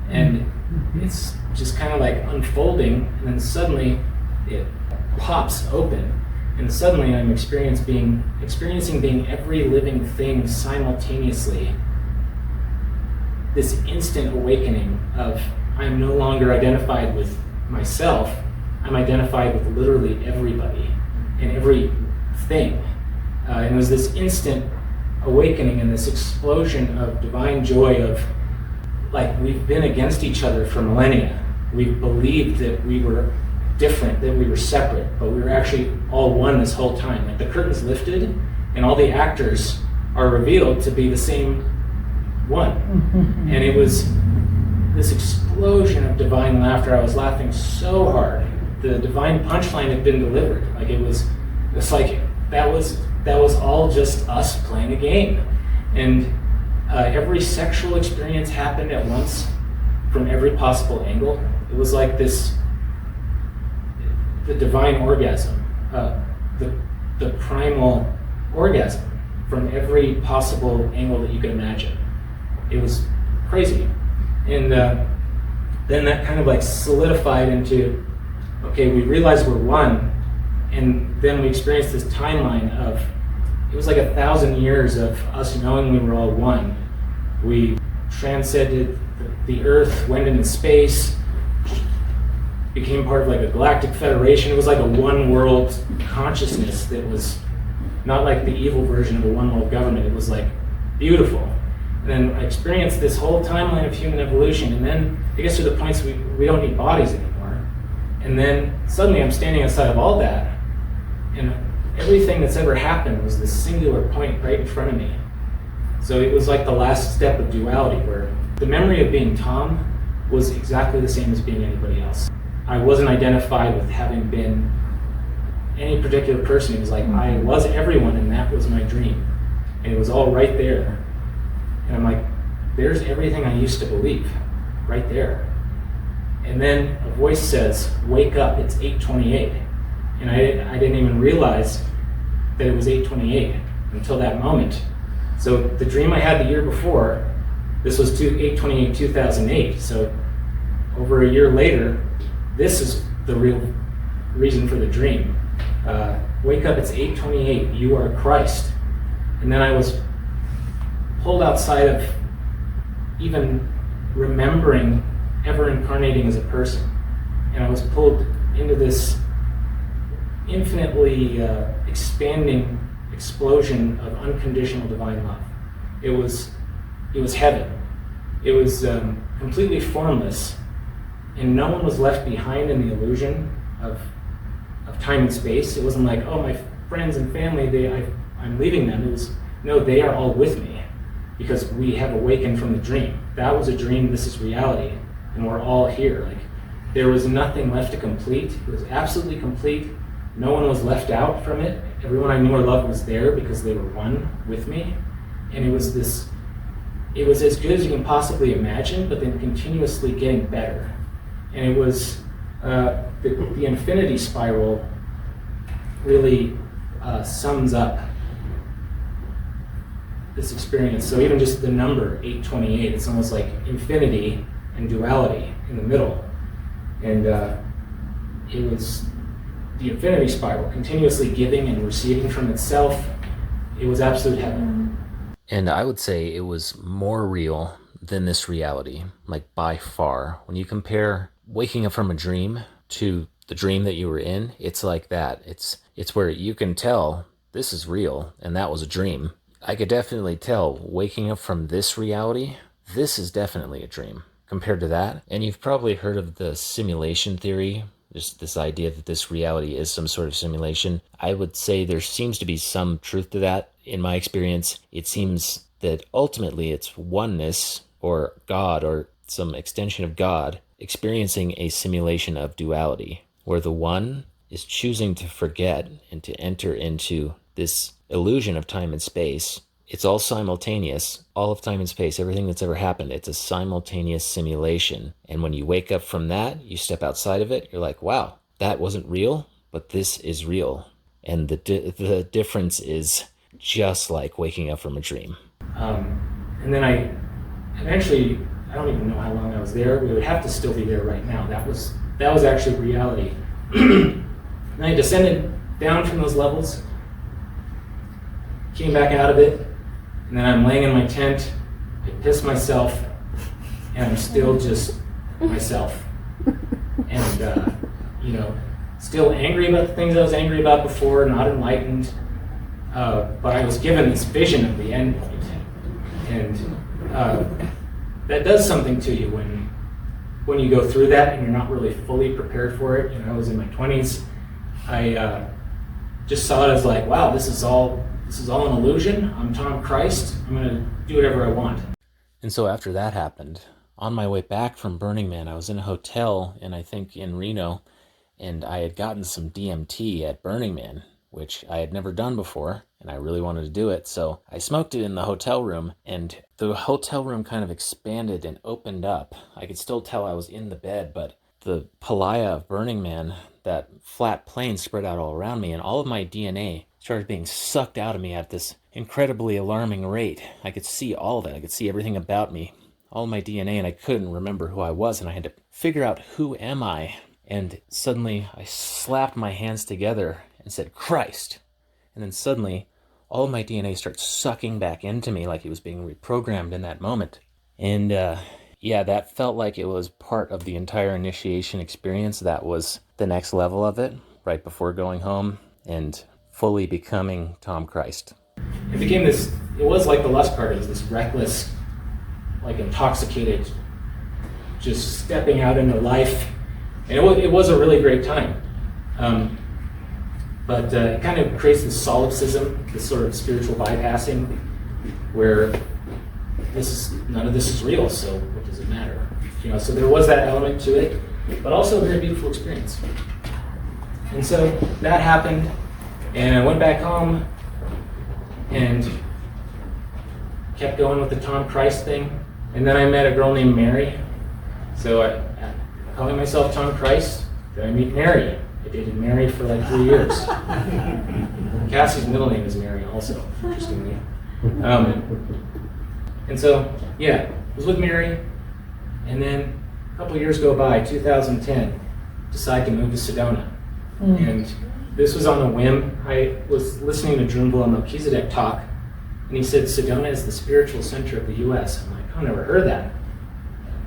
And it's just kind of like unfolding, and then suddenly it pops open. And suddenly I'm experiencing being every living thing simultaneously. This instant awakening of I'm no longer identified with myself, I'm identified with literally everybody and everything. And it was this instant awakening and this explosion of divine joy of, like, we've been against each other for millennia. We've believed that we were different, that we were separate, but we were actually all one this whole time. Like the curtain's lifted and all the actors are revealed to be the same one. And it was this explosion of divine laughter. I was laughing so hard. The divine punchline had been delivered. Like it's like that was all just us playing a game. And every sexual experience happened at once from every possible angle. It was like the divine orgasm, the primal orgasm from every possible angle that you could imagine. It was crazy. And then that kind of like solidified into, okay, we realize we're one, and then we experienced this timeline of, it was like 1,000 years of us knowing we were all one. We transcended the earth, went into space, became part of like a galactic federation. It was like a one world consciousness that was not like the evil version of a one world government. It was like beautiful. And then I experienced this whole timeline of human evolution, and then it gets to the points we don't need bodies anymore. And then suddenly I'm standing outside of all that, and everything that's ever happened was this singular point right in front of me. So it was like the last step of duality, where the memory of being Tom was exactly the same as being anybody else. I wasn't identified with having been any particular person. It was like I was everyone, and that was my dream. And it was all right there. And I'm like, there's everything I used to believe, right there. And then a voice says, wake up, it's 8:28. And I didn't even realize that it was 8:28 until that moment. So the dream I had the year before, this was 8/28/2008. So over a year later, this is the real reason for the dream. Wake up, it's 8:28, you are Christ. And then I was pulled outside of even remembering ever incarnating as a person. And I was pulled into this infinitely expanding explosion of unconditional divine love. It was heaven. It was completely formless, and no one was left behind in the illusion of time and space. It wasn't like, oh, my friends and family, I'm leaving them. It was, no, they are all with me because we have awakened from the dream. That was a dream, this is reality, and we're all here. Like, there was nothing left to complete. It was absolutely complete. No one was left out from it. Everyone I knew or loved was there because they were one with me. And it was as good as you can possibly imagine, but then continuously getting better. And it was, the infinity spiral really sums up this experience. So even just the number 8:28, it's almost like infinity and duality in the middle. And it was the infinity spiral, continuously giving and receiving from itself. It was absolute heaven. And I would say it was more real than this reality, like by far. When you compare waking up from a dream to the dream that you were in, it's like that. It's where you can tell this is real and that was a dream. I could definitely tell waking up from this reality, this is definitely a dream compared to that. And you've probably heard of the simulation theory, just this idea that this reality is some sort of simulation. I would say there seems to be some truth to that. In my experience, it seems that ultimately it's oneness or God or some extension of God experiencing a simulation of duality, where the one is choosing to forget and to enter into this illusion of time and space. It's all simultaneous, all of time and space, everything that's ever happened. It's a simultaneous simulation. And when you wake up from that, you step outside of it, you're like, wow, that wasn't real, but this is real. And the difference is just like waking up from a dream. And then I don't even know how long I was there. We would have to still be there right now. That was actually reality. And I descended down from those levels, came back out of it, and then I'm laying in my tent, I piss myself, and I'm still just myself. And, still angry about the things I was angry about before, not enlightened, but I was given this vision of the end point. And that does something to you when you go through that and you're not really fully prepared for it. I was in my 20s. I just saw it as like, wow, this is all an illusion. I'm Tom Christ. I'm going to do whatever I want. And so after that happened, on my way back from Burning Man, I was in a hotel, and I think in Reno, and I had gotten some DMT at Burning Man, which I had never done before, and I really wanted to do it. So I smoked it in the hotel room, and the hotel room kind of expanded and opened up. I could still tell I was in the bed, but the palaya of Burning Man, that flat plane, spread out all around me, and all of my DNA started being sucked out of me at this incredibly alarming rate. I could see all of it. I could see everything about me, all of my DNA, and I couldn't remember who I was, and I had to figure out, who am I? And suddenly I slapped my hands together and said, Christ. And then suddenly all of my DNA starts sucking back into me like it was being reprogrammed in that moment. And yeah, that felt like it was part of the entire initiation experience. That was the next level of it, right before going home and fully becoming Tom Christ. It became this, it was like the lust card, it was this reckless, like intoxicated, just stepping out into life. And it was a really great time. But it kind of creates this solipsism, this sort of spiritual bypassing, where none of this is real, so what does it matter? So there was that element to it, but also a very beautiful experience. And so that happened, and I went back home and kept going with the Tom Christ thing. And then I met a girl named Mary. So calling myself Tom Christ, then I meet Mary. I dated Mary for like 3 years. Cassie's middle name is Mary also, interestingly. And so, yeah, I was with Mary, and then a couple years go by, 2010, decide to move to Sedona. And this was on a whim. I was listening to Drunvalo Melchizedek talk, and he said Sedona is the spiritual center of the U.S. I'm like, I've never heard of that.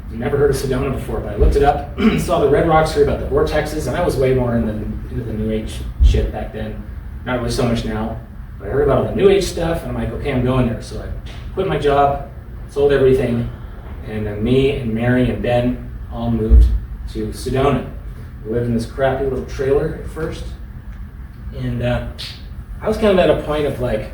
I've never heard of Sedona before, but I looked it up, saw the Red Rocks, heard about the vortexes, and I was way more into the New Age shit back then. Not really so much now, but I heard about all the New Age stuff, and I'm like, okay, I'm going there. So I quit my job, sold everything, and then me and Mary and Ben all moved to Sedona. We lived in this crappy little trailer at first, and I was kind of at a point of like,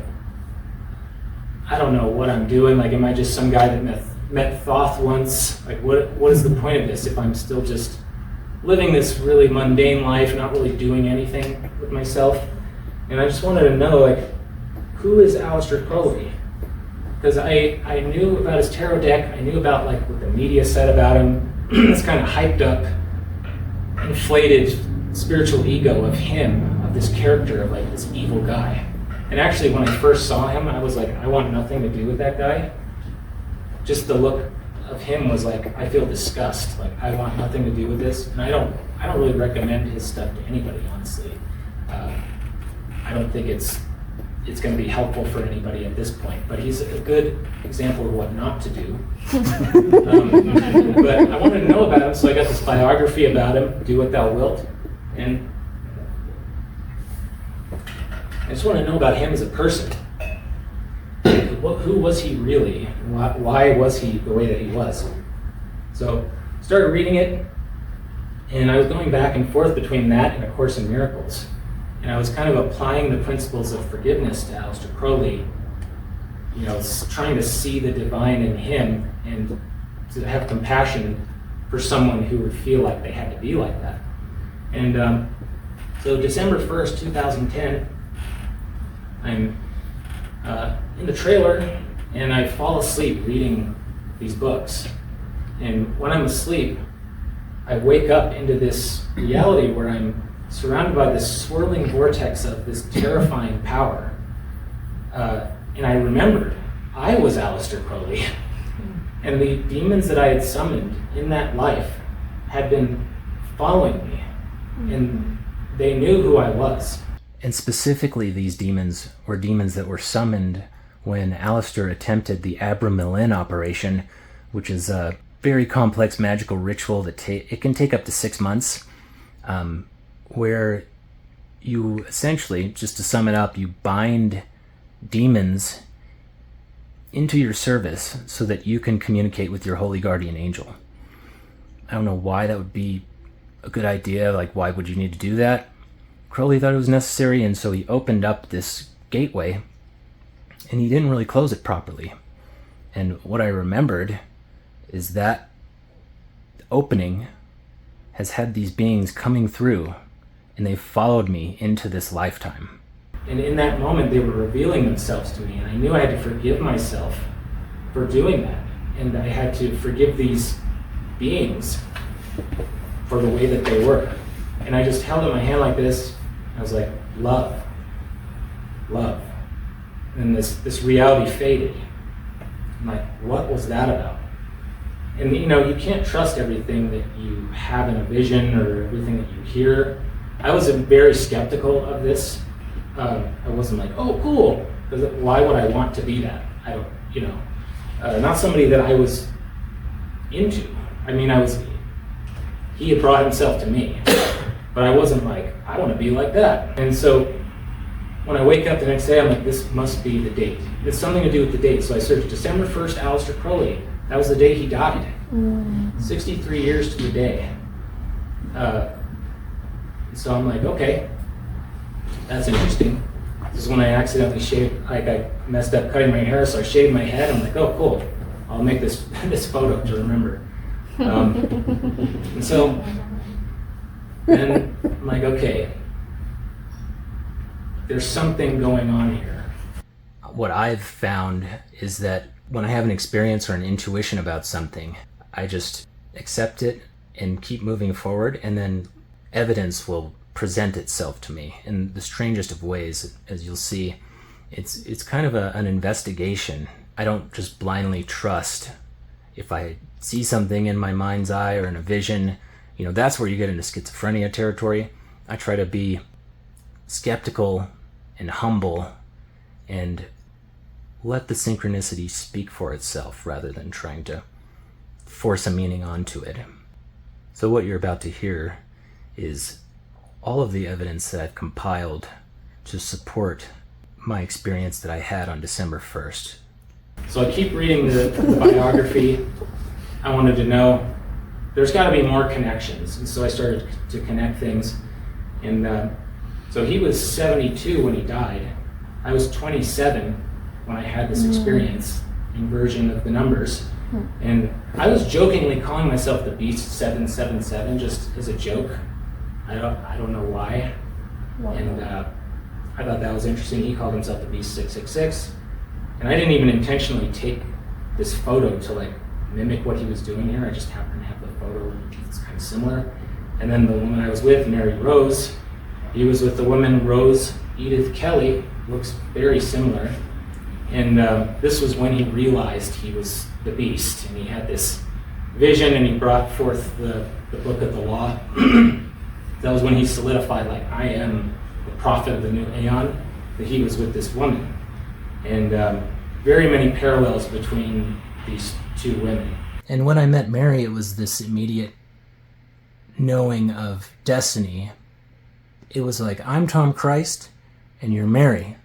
I don't know what I'm doing. Like, am I just some guy that met Thoth once? Like, what is the point of this if I'm still just living this really mundane life, not really doing anything with myself? And I just wanted to know, like, who is Aleister Crowley? Because I knew about his tarot deck. I knew about like what the media said about him. This kind of hyped up, inflated spiritual ego of him, of this character of like this evil guy. And actually, when I first saw him, I was like, I want nothing to do with that guy. Just the look of him was like, I feel disgust. Like, I want nothing to do with this. And I don't really recommend his stuff to anybody, honestly. I don't think it's going to be helpful for anybody at this point. But he's a good example of what not to do. But I wanted to know about him, so I got this biography about him, Do What Thou Wilt. And I just want to know about him as a person. Who was he really? Why was he the way that he was? So I started reading it, and I was going back and forth between that and A Course in Miracles. And I was kind of applying the principles of forgiveness to Aleister Crowley, trying to see the divine in him and to have compassion for someone who would feel like they had to be like that. And so December 1st, 2010, I'm in the trailer, and I fall asleep reading these books. And when I'm asleep, I wake up into this reality where I'm surrounded by this swirling vortex of this terrifying power. And I remembered I was Aleister Crowley. And the demons that I had summoned in that life had been following me. And they knew who I was. And specifically, these demons were demons that were summoned when Aleister attempted the Abra-Millen operation, which is a very complex magical ritual that it can take up to 6 months, where you essentially, just to sum it up, you bind demons into your service so that you can communicate with your holy guardian angel. I don't know why that would be a good idea. Like, why would you need to do that? Crowley thought it was necessary, and so he opened up this gateway, and he didn't really close it properly. And what I remembered is that opening has had these beings coming through, and they've followed me into this lifetime. And in that moment, they were revealing themselves to me, and I knew I had to forgive myself for doing that. And I had to forgive these beings for the way that they were. And I just held up my hand like this. I was like, love, love. And this reality faded. I'm like, what was that about? And you can't trust everything that you have in a vision or everything that you hear. I was very skeptical of this. I wasn't like, oh, cool. Because why would I want to be that? I don't, not somebody that I was into. I mean, he had brought himself to me, but I wasn't like, I want to be like that. And so when I wake up the next day, I'm like, this must be the date. It's something to do with the date. So I searched December 1st, Aleister Crowley. That was the day he died. 63 years to the day. So I'm like, okay, that's interesting. This is when I accidentally shaved, like I messed up cutting my hair, so I shaved my head. I'm like, oh, cool. I'll make this photo to remember. And so then I'm like, okay, there's something going on here. What I've found is that when I have an experience or an intuition about something, I just accept it and keep moving forward, and then evidence will present itself to me in the strangest of ways. As you'll see, it's kind of an investigation. I don't just blindly trust. If I see something in my mind's eye or in a vision, that's where you get into schizophrenia territory. I try to be skeptical and humble and let the synchronicity speak for itself rather than trying to force a meaning onto it. So what you're about to hear is all of the evidence that I've compiled to support my experience that I had on December 1st. So I keep reading the biography. I wanted to know, there's got to be more connections. And so I started to connect things. And so he was 72 when he died. I was 27 when I had this experience, inversion of the numbers. And I was jokingly calling myself the Beast 777 just as a joke. I don't know why. And I thought that was interesting. He called himself the Beast 666. And I didn't even intentionally take this photo to like mimic what he was doing here. I just happened to have the photo. It's kind of similar. And then the woman I was with, Mary Rose, he was with the woman Rose Edith Kelly, looks very similar. And this was when he realized he was the Beast, and he had this vision, and he brought forth the book of the law. That was when he solidified, like, I am the prophet of the new aeon, that he was with this woman. And very many parallels between these two women. And when I met Mary, it was this immediate knowing of destiny. It was like, I'm Tom Christ, and you're Mary.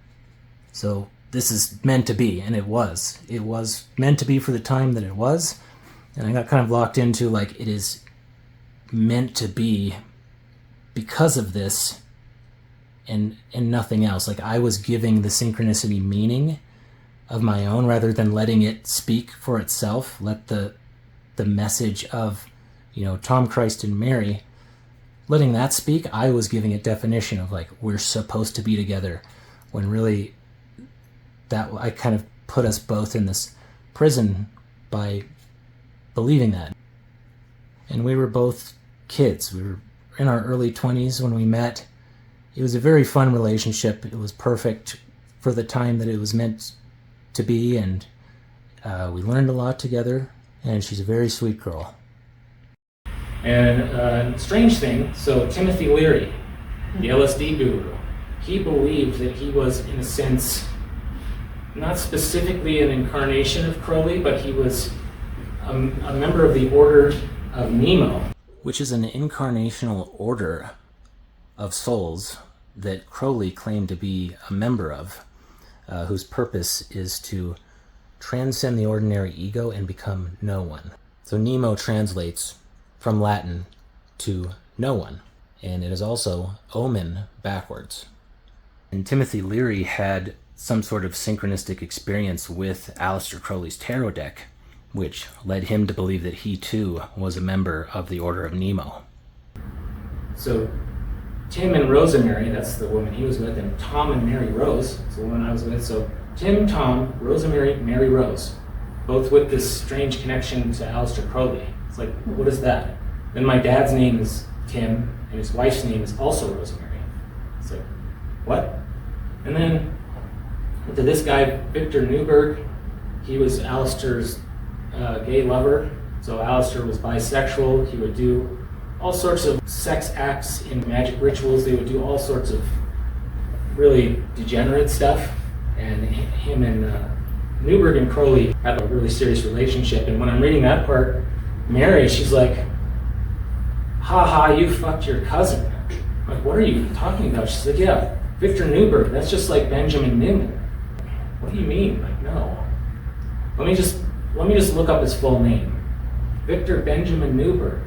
So this is meant to be, and it was. It was meant to be for the time that it was, and I got kind of locked into, like, it is meant to be because of this and nothing else. Like, I was giving the synchronicity meaning of my own rather than letting it speak for itself. Let the message of, Tom Christ and Mary, letting that speak. I was giving it definition of, like, we're supposed to be together, when really that I kind of put us both in this prison by believing that. And we were both kids. We were in our early 20s when we met. It was a very fun relationship. It was perfect for the time that it was meant to be, and we learned a lot together, and she's a very sweet girl. And strange thing, so Timothy Leary, the LSD guru, he believed that he was, in a sense, not specifically an incarnation of Crowley, but he was a member of the Order of Nemo. Which is an incarnational order of souls that Crowley claimed to be a member of, whose purpose is to transcend the ordinary ego and become no one. So Nemo translates from Latin to no one, and it is also omen backwards. And Timothy Leary had some sort of synchronistic experience with Aleister Crowley's tarot deck which led him to believe that he too was a member of the Order of Nemo. So Tim and Rosemary, that's the woman he was with, and Tom and Mary Rose, that's the woman I was with. So Tim, Tom, Rosemary, Mary Rose, both with this strange connection to Aleister Crowley. It's like, what is that? Then my dad's name is Tim, and his wife's name is also Rosemary. It's like, what? And then to this guy, Victor Newberg, he was Aleister's gay lover. So Aleister was bisexual. He would do all sorts of sex acts in magic rituals. They would do all sorts of really degenerate stuff. And him and Newberg and Crowley had a really serious relationship. And when I'm reading that part, Mary, she's like, ha ha, you fucked your cousin. I'm like, what are you talking about? She's like, yeah, Victor Newberg, that's just like Benjamin Newman. What do you mean? Like, no. Let me just look up his full name. Victor Benjamin Newberg.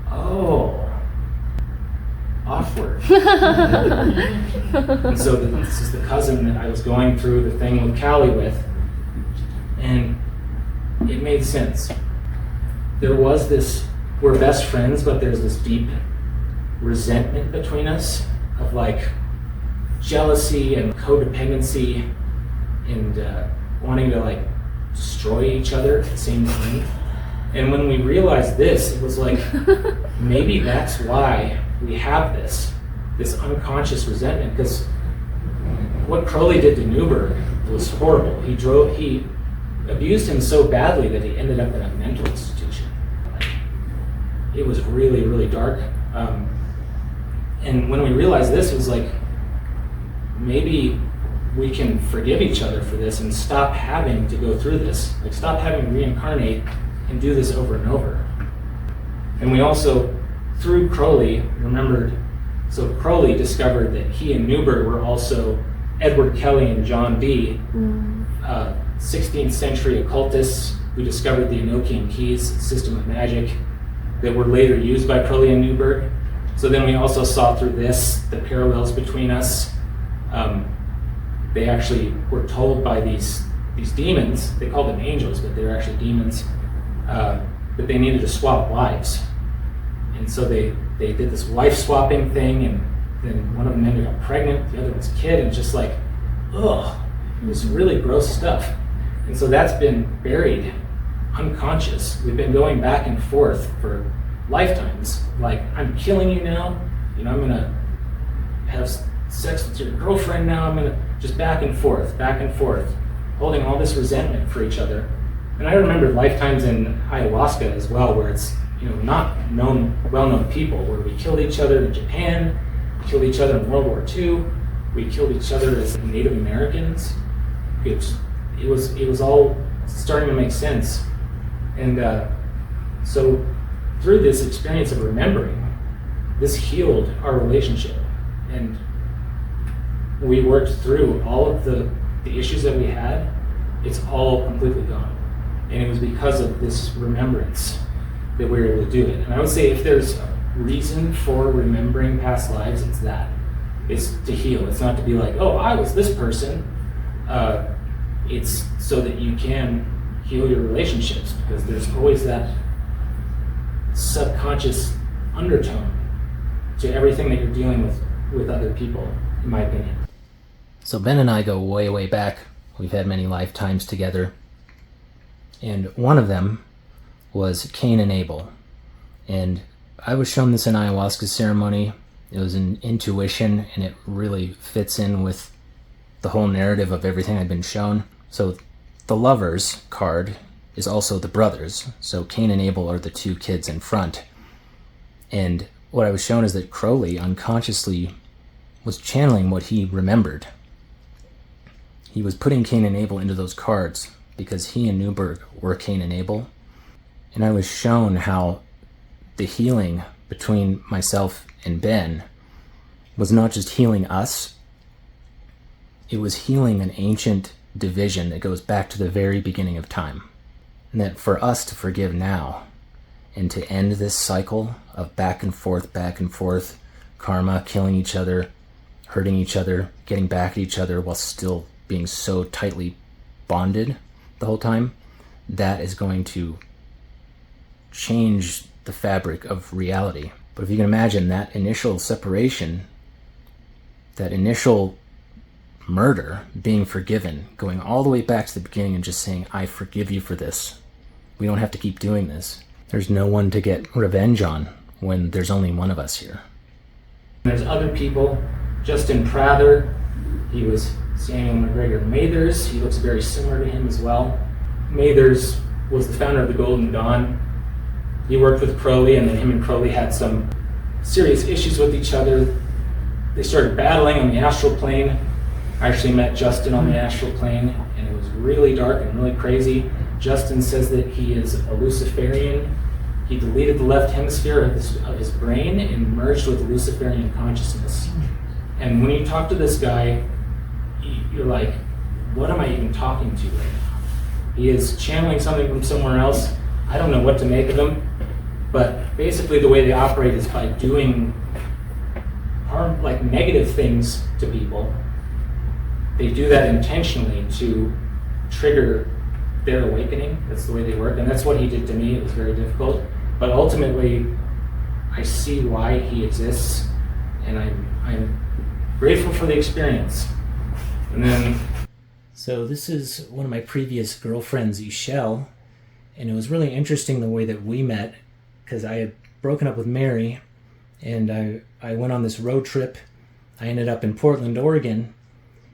Oh. Awkward. And so this is the cousin that I was going through the thing with Callie with. And it made sense. There was this, we're best friends, but there's this deep resentment between us of like jealousy and codependency and wanting to like destroy each other at the same time. And when we realized this, it was like, maybe that's why we have this unconscious resentment, because what Crowley did to Newberg was horrible. He abused him so badly that he ended up in a mental institution. It was really, really dark. And when we realized this, it was like, maybe we can forgive each other for this and stop having to go through this. Like, stop having to reincarnate and do this over and over. And we also, through Crowley, remembered, so Crowley discovered that he and Newberg were also Edward Kelly and John Dee, 16th century occultists who discovered the Enochian keys system of magic that were later used by Crowley and Newberg. So then we also saw through this the parallels between us. They actually were told by these demons, they called them angels, but they were actually demons, that they needed to swap wives. And so they did this wife swapping thing, and then one of them ended up pregnant, the other one's kid, and just like, ugh, it was really gross stuff. And so that's been buried, unconscious. We've been going back and forth for lifetimes. Like, I'm killing you now, I'm gonna have sex with your girlfriend now, I'm gonna just back and forth, holding all this resentment for each other. And I remember lifetimes in ayahuasca as well, where it's, not well-known people, where we killed each other in Japan, we killed each other in World War II, we killed each other as Native Americans. It was all starting to make sense. And so through this experience of remembering, this healed our relationship. And we worked through all of the issues that we had. It's all completely gone. And it was because of this remembrance that we were able to do it. And I would say if there's a reason for remembering past lives, it's that. It's to heal. It's not to be like, oh, I was this person. It's so that you can heal your relationships, because there's always that subconscious undertone to everything that you're dealing with other people, in my opinion. So Ben and I go way, way back. We've had many lifetimes together. And one of them was Cain and Abel. And I was shown this in ayahuasca ceremony. It was an intuition, and it really fits in with the whole narrative of everything I'd been shown. So the lovers card is also the brothers. So Cain and Abel are the two kids in front. And what I was shown is that Crowley unconsciously was channeling what he remembered. He was putting Cain and Abel into those cards because he and Newberg were Cain and Abel. And I was shown how the healing between myself and Ben was not just healing us, it was healing an ancient division that goes back to the very beginning of time. And that for us to forgive now and to end this cycle of back and forth, karma, killing each other, hurting each other, getting back at each other while still being so tightly bonded the whole time, that is going to change the fabric of reality. But if you can imagine that initial separation, that initial murder, being forgiven, going all the way back to the beginning and just saying, I forgive you for this. We don't have to keep doing this. There's no one to get revenge on when there's only one of us here. There's other people. Justin Prather, he was Samuel McGregor Mathers. He looks very similar to him as well. Mathers was the founder of the Golden Dawn. He worked with Crowley, and then him and Crowley had some serious issues with each other. They started battling on the astral plane. I actually met Justin on the astral plane, and it was really dark and really crazy. Justin says that he is a Luciferian. He deleted the left hemisphere of his brain and merged with Luciferian consciousness. And when you talk to this guy, you're like, what am I even talking to right now? He is channeling something from somewhere else. I don't know what to make of him, but basically the way they operate is by doing harm, like negative things to people. They do that intentionally to trigger their awakening. That's the way they work, and that's what he did to me. It was very difficult, but ultimately I see why he exists, and I'm grateful for the experience. And then so this is one of my previous girlfriends, Ishel, and it was really interesting the way that we met, because I had broken up with Mary, and I went on this road trip. I ended up in Portland, Oregon,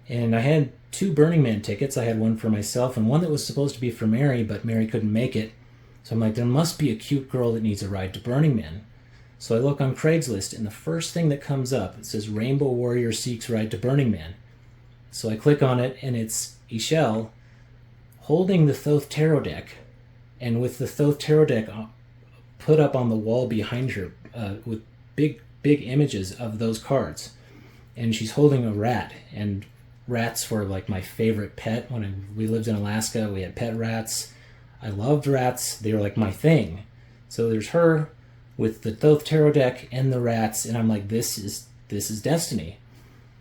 and I had 2 Burning Man tickets. I had one for myself and one that was supposed to be for Mary, but Mary couldn't make it. So I'm like, there must be a cute girl that needs a ride to Burning Man. So I look on Craigslist, and the first thing that comes up, it says Rainbow Warrior Seeks Ride to Burning Man. So I click on it, and it's Ishel holding the Thoth tarot deck, and with the Thoth tarot deck put up on the wall behind her with big images of those cards. And she's holding a rat, and rats were like my favorite pet. When we lived in Alaska, we had pet rats. I loved rats. They were like my thing. So there's her with the Thoth tarot deck and the rats, and I'm like, this is destiny.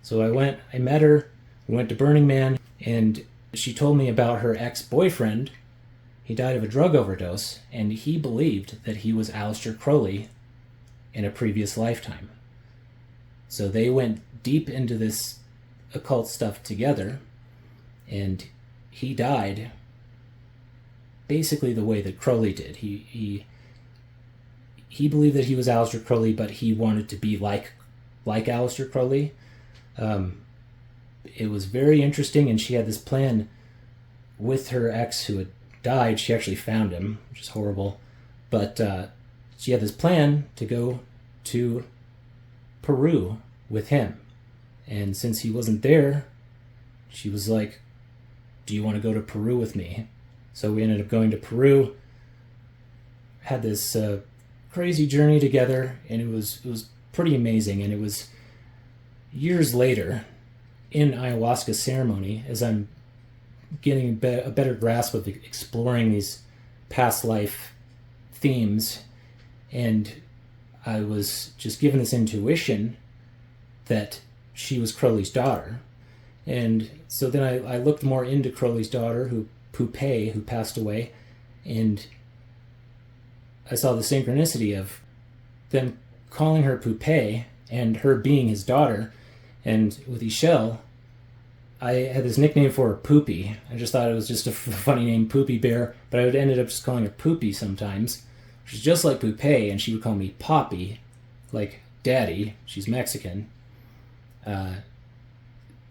So I met her, we went to Burning Man, and she told me about her ex-boyfriend. He died of a drug overdose, and he believed that he was Aleister Crowley in a previous lifetime. So they went deep into this occult stuff together, and he died basically the way that Crowley did. He believed that he was Aleister Crowley, but he wanted to be like Aleister Crowley. It was very interesting, and she had this plan with her ex who had died. She actually found him, which is horrible, but she had this plan to go to Peru with him. And since he wasn't there, she was like, do you want to go to Peru with me? So we ended up going to Peru, had this crazy journey together, and it was pretty amazing. And it was years later in ayahuasca ceremony, as I'm getting a better grasp of exploring these past life themes, and I was just given this intuition that she was Crowley's daughter. And so then I looked more into Crowley's daughter, Poupée, who passed away, and I saw the synchronicity of them calling her Poupée and her being his daughter. And with Ishel, I had this nickname for her, Poopy. I just thought it was just a funny name, Poopy Bear, but I would ended up just calling her Poopy sometimes. She's just like Poupée, and she would call me Poppy, like Daddy. She's Mexican.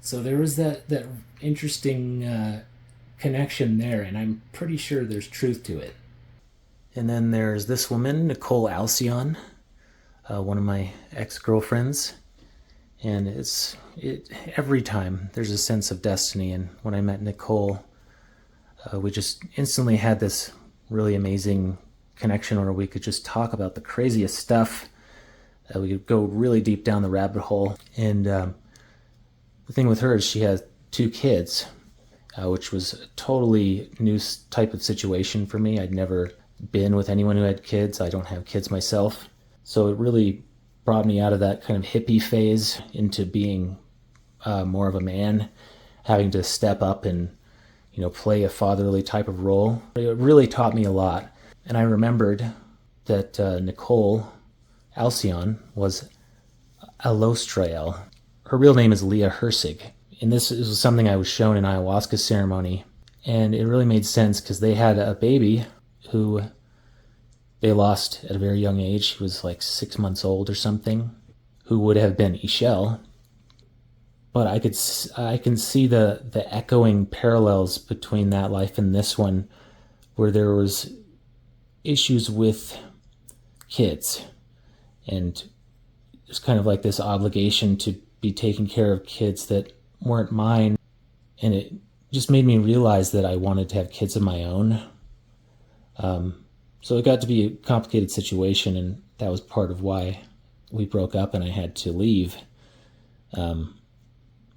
So there was that interesting connection there, and I'm pretty sure there's truth to it. And then there's this woman, Nicole Alcyon, one of my ex-girlfriends, and every time there's a sense of destiny. And when I met Nicole, we just instantly had this really amazing connection where we could just talk about the craziest stuff. We could go really deep down the rabbit hole. And the thing with her is she has 2 kids, which was a totally new type of situation for me. I'd never been with anyone who had kids. I don't have kids myself. So it really brought me out of that kind of hippie phase into being more of a man, having to step up and play a fatherly type of role. It really taught me a lot. And I remembered that Nicole Alcyon was Alostrael. Her real name is Leah Hersig. And this was something I was shown in ayahuasca ceremony. And it really made sense because they had a baby who they lost at a very young age. He was like 6 months old or something, who would have been Ishel. But I can see the echoing parallels between that life and this one, where there was issues with kids, and it's kind of like this obligation to be taking care of kids that weren't mine, and it just made me realize that I wanted to have kids of my own. So it got to be a complicated situation, and that was part of why we broke up and I had to leave.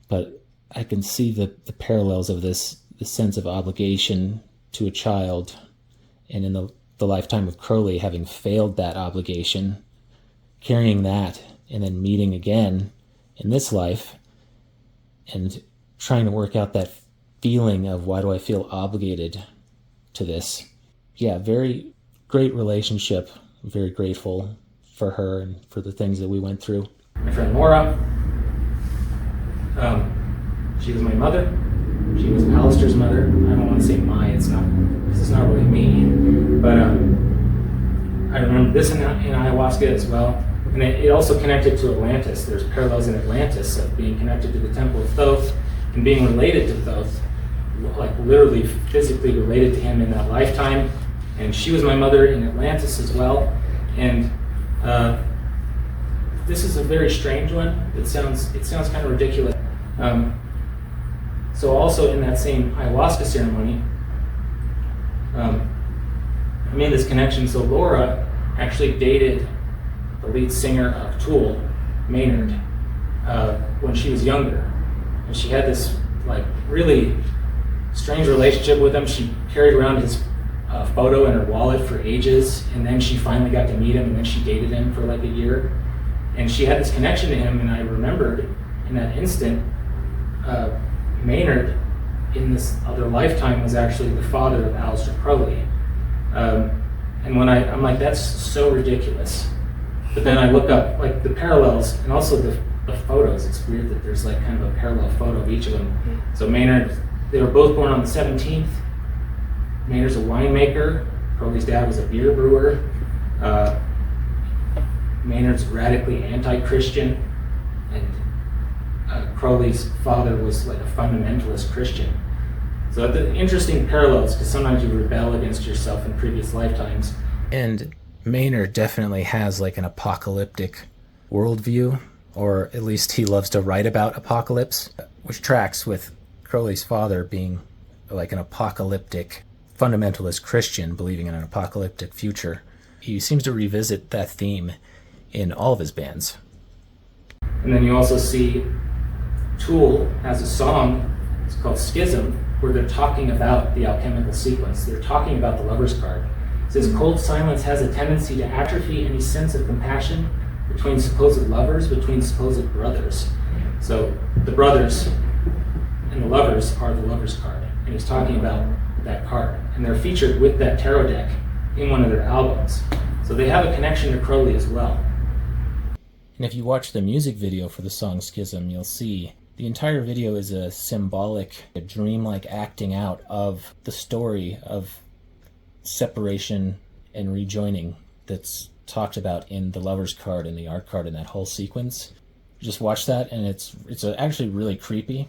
But I can see the parallels of this sense of obligation to a child, and in the lifetime of Crowley, having failed that obligation, carrying that, and then meeting again in this life, and trying to work out that feeling of why do I feel obligated to this. Yeah, very great relationship. I'm very grateful for her and for the things that we went through. My friend Laura, she was my mother. She was Alistair's mother. I don't want to say my, it's not really me. But I remember this in ayahuasca as well. And it also connected to Atlantis. There's parallels in Atlantis of being connected to the Temple of Thoth and being related to Thoth, like literally physically related to him in that lifetime. And she was my mother in Atlantis as well. And this is a very strange one. It sounds kind of ridiculous. So also in that same ayahuasca ceremony, I made this connection. So Laura actually dated the lead singer of Tool, Maynard, when she was younger. And she had this like really strange relationship with him. She carried around his photo in her wallet for ages, and then she finally got to meet him, and then she dated him for like a year. And she had this connection to him, and I remembered in that instant, Maynard in this other lifetime was actually the father of Aleister Crowley. And when I'm like, that's so ridiculous. But then I look up like the parallels and also the photos. It's weird that there's like kind of a parallel photo of each of them. So Maynard, they were both born on the 17th. Maynard's a winemaker. Crowley's dad was a beer brewer. Maynard's radically anti-Christian, and Crowley's father was like a fundamentalist Christian. So the interesting parallels, because sometimes you rebel against yourself in previous lifetimes. And Maynard definitely has like an apocalyptic worldview, or at least he loves to write about apocalypse, which tracks with Crowley's father being like an apocalyptic fundamentalist Christian, believing in an apocalyptic future. He seems to revisit that theme in all of his bands. And then you also see Tool has a song, it's called Schism, where they're talking about the alchemical sequence. They're talking about the lover's card. It says, cold silence has a tendency to atrophy any sense of compassion between supposed lovers, between supposed brothers. So the brothers and the lovers are the lover's card. And he's talking about that card. And they're featured with that tarot deck in one of their albums. So they have a connection to Crowley as well. And if you watch the music video for the song Schism, you'll see the entire video is a symbolic, a dreamlike acting out of the story of separation and rejoining that's talked about in the lover's card and the art card and that whole sequence. Just watch that, and it's actually really creepy,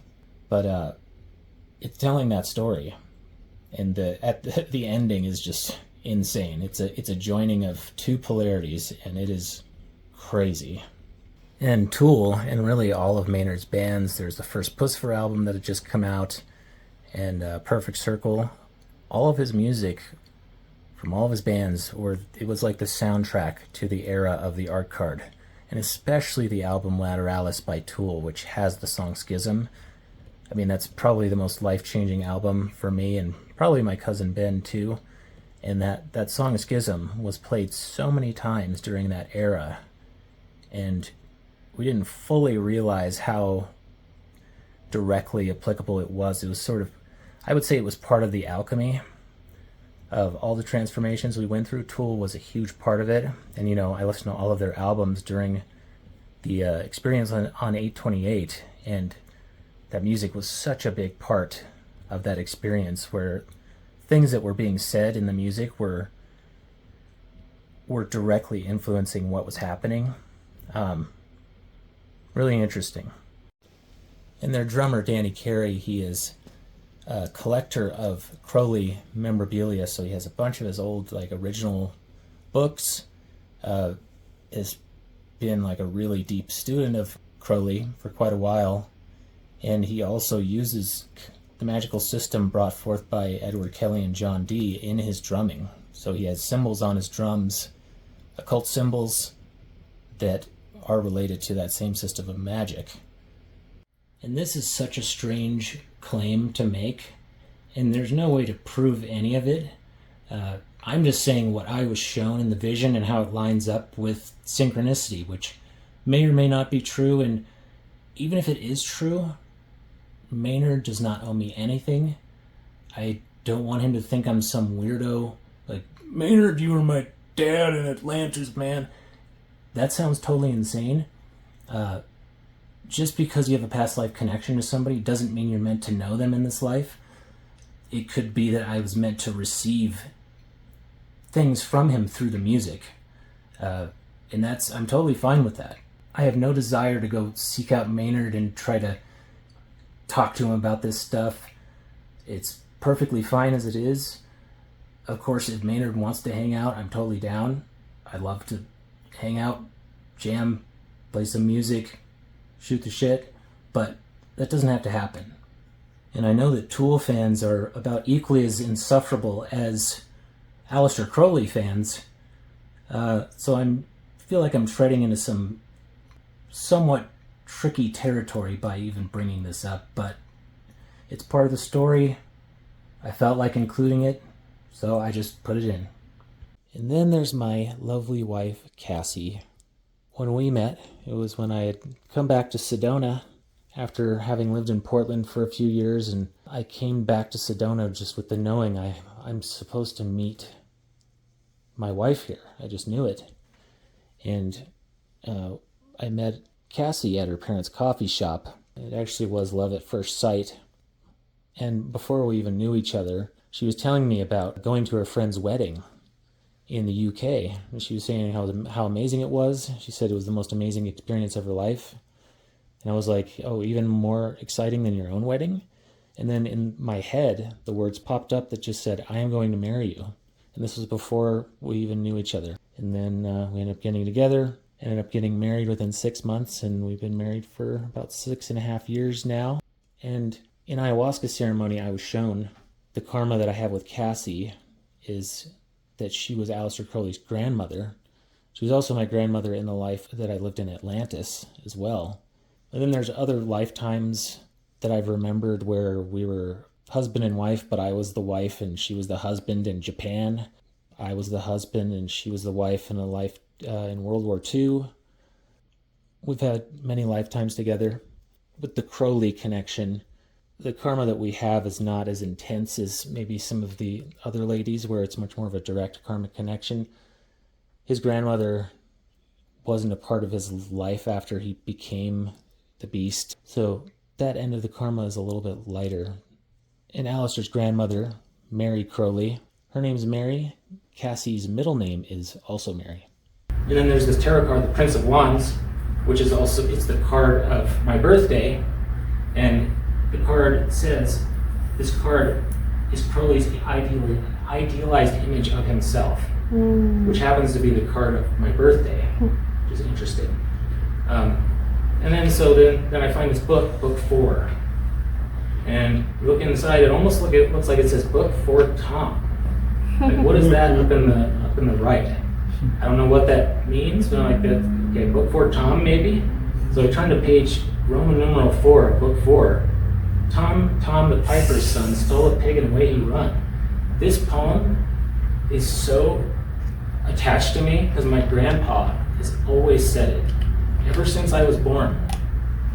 but it's telling that story. And the ending is just insane. It's a joining of two polarities, and it is crazy. And Tool, and really all of Maynard's bands, there's the first Pussifer album that had just come out, and Perfect Circle, all of his music from all of his bands, it was like the soundtrack to the era of the art card, and especially the album Lateralis by Tool, which has the song Schism. I mean, that's probably the most life-changing album for me, and probably my cousin Ben too. And that song Schism was played so many times during that era, and we didn't fully realize how directly applicable it was. It was sort of, I would say it was part of the alchemy of all the transformations we went through. Tool was a huge part of it. And, I listened to all of their albums during the experience on 828, and that music was such a big part of that experience, where things that were being said in the music were directly influencing what was happening. Really interesting. And their drummer, Danny Carey, he is a collector of Crowley memorabilia, so he has a bunch of his old, original books. Has been, a really deep student of Crowley for quite a while, and he also uses the magical system brought forth by Edward Kelly and John Dee in his drumming. So he has symbols on his drums, occult symbols that are related to that same system of magic. And this is such a strange claim to make, and there's no way to prove any of it. I'm just saying what I was shown in the vision and how it lines up with synchronicity, which may or may not be true. And even if it is true, Maynard does not owe me anything. I don't want him to think I'm some weirdo. Maynard, you were my dad in Atlantis, man. That sounds totally insane. Just because you have a past life connection to somebody doesn't mean you're meant to know them in this life. It could be that I was meant to receive things from him through the music. And I'm totally fine with that. I have no desire to go seek out Maynard and try to talk to him about this stuff. It's perfectly fine as it is. Of course, if Maynard wants to hang out, I'm totally down. I love to hang out, jam, play some music, shoot the shit, but that doesn't have to happen. And I know that Tool fans are about equally as insufferable as Aleister Crowley fans, so I feel like I'm treading into some somewhat tricky territory by even bringing this up, but it's part of the story. I felt like including it, so I just put it in. And then there's my lovely wife, Cassie. When we met, it was when I had come back to Sedona after having lived in Portland for a few years, and I came back to Sedona just with the knowing I'm supposed to meet my wife here. I just knew it. And I met Cassie at her parents' coffee shop. It actually was love at first sight. And before we even knew each other, she was telling me about going to her friend's wedding in the UK. And she was saying how amazing it was. She said it was the most amazing experience of her life. And I was like, oh, even more exciting than your own wedding? And then in my head, the words popped up that just said, I am going to marry you. And this was before we even knew each other. And then we ended up getting together, ended up getting married within 6 months, and we've been married for about 6.5 years now. And in ayahuasca ceremony, I was shown the karma that I have with Cassie is that she was Aleister Crowley's grandmother. She was also my grandmother in the life that I lived in Atlantis as well. And then there's other lifetimes that I've remembered where we were husband and wife, but I was the wife and she was the husband in Japan. I was the husband and she was the wife in a life in World War II. We've had many lifetimes together. With the Crowley connection, the karma that we have is not as intense as maybe some of the other ladies, where it's much more of a direct karmic connection. His grandmother wasn't a part of his life after he became the beast, so that end of the karma is a little bit lighter. And Aleister's grandmother, Mary Crowley, her name's Mary. Cassie's middle name is also Mary. And then there's this tarot card, the Prince of Wands, which is also, it's the card of my birthday. And the card says, this card is Crowley's idealized image of himself, which happens to be the card of my birthday, which is interesting. And then I find this book, Book 4. And you look inside, it almost looks like it says Book for Tom. Like, what is that up in the right? I don't know what that means, but I'm like, okay, Book for Tom maybe? So I turned to page Roman numeral 4, Book 4. Tom the piper's son stole a pig and away he run. This poem is so attached to me because my grandpa has always said it ever since I was born.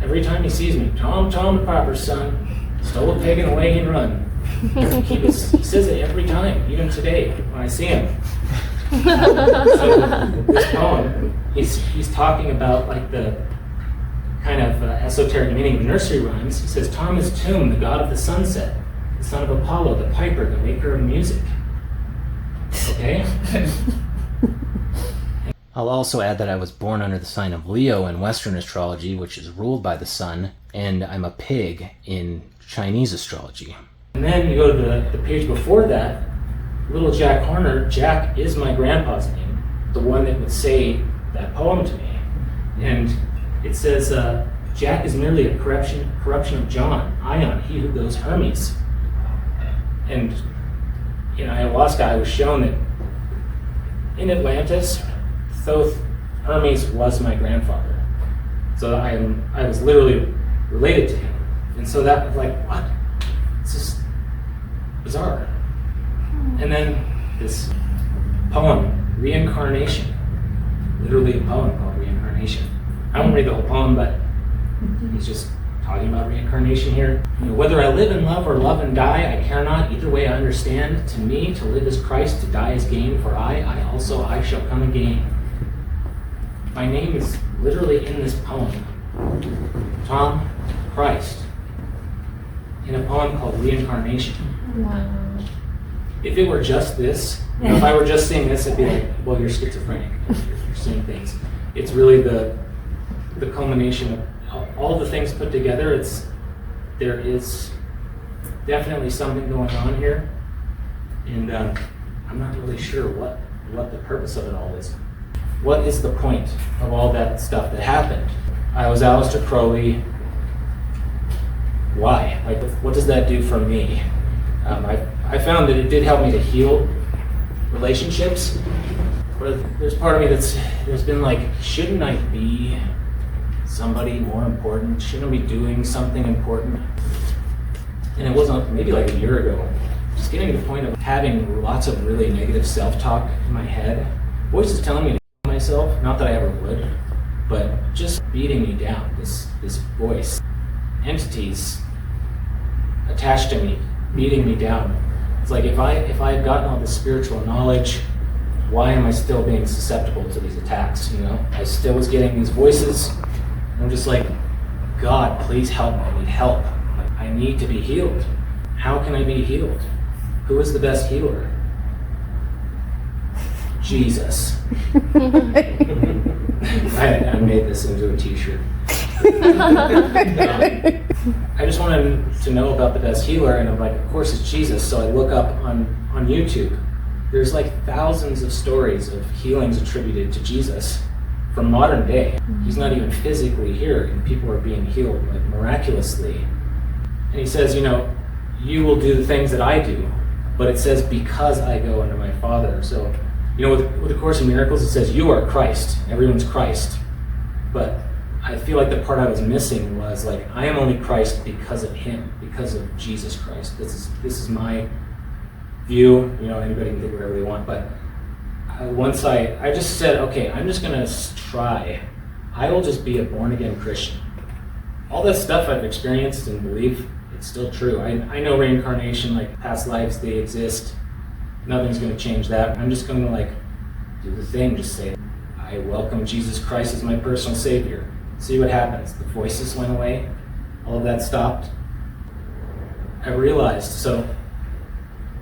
Every time he sees me, Tom the piper's son stole a pig and away he run. He says it every time, even today when I see him. So this poem, he's talking about like the kind of esoteric meaning of nursery rhymes. He says, Tom is Tomb, the god of the sunset, the son of Apollo, the piper, the maker of music. Okay? I'll also add that I was born under the sign of Leo in Western astrology, which is ruled by the sun, and I'm a pig in Chinese astrology. And then you go to the page before that, little Jack Horner. Jack is my grandpa's name, the one that would say that poem to me. And it says, Jack is merely a corruption of John, Ion, he who goes Hermes. And in ayahuasca, I was shown that in Atlantis, Thoth, Hermes was my grandfather. So I was literally related to him. And so that was like, what? It's just bizarre. And then this poem, Reincarnation, literally a poem called Reincarnation. I won't read the whole poem, but he's just talking about reincarnation here. Whether I live and love or love and die, I care not. Either way I understand. To me, to live is Christ, to die is gain. For I shall come again. My name is literally in this poem. Tom Christ. In a poem called Reincarnation. Wow. If it were just this, if I were just saying this, I'd be like, well, you're schizophrenic. You're seeing things. It's really the culmination of all the things put together. There is definitely something going on here, and I'm not really sure what the purpose of it all is. What is the point of all that stuff that happened? I was Aleister Crowley. Why? Like, what does that do for me? I found that it did help me to heal relationships, but there's part of me there's been like, shouldn't I be somebody more important? Shouldn't I be doing something important? And it wasn't maybe like a year ago, just getting to the point of having lots of really negative self-talk in my head. Voices telling me to kill myself, not that I ever would, but just beating me down, this voice. Entities attached to me, beating me down. It's like if I had gotten all this spiritual knowledge, why am I still being susceptible to these attacks? I still was getting these voices. And I'm just like, God, please help me. I need help. I need to be healed. How can I be healed? Who is the best healer? Jesus. I made this into a t-shirt. I just wanted to know about the best healer, and I'm like, of course it's Jesus. So I look up on YouTube. There's like thousands of stories of healings attributed to Jesus from modern day. He's not even physically here, and people are being healed like miraculously. And he says, you will do the things that I do, but it says because I go unto my Father. So, with the Course in Miracles, it says you are Christ. Everyone's Christ, but I feel like the part I was missing was like, I am only Christ because of him, because of Jesus Christ. This is my view. Anybody can think whatever they want, but once I just said, okay, I'm just gonna try. I will just be a born-again Christian. All that stuff I've experienced and believe, it's still true. I know reincarnation, like past lives, they exist. Nothing's gonna change that. I'm just gonna like do the thing, just say, I welcome Jesus Christ as my personal savior. See what happens. The voices went away. All of that stopped. I realized, so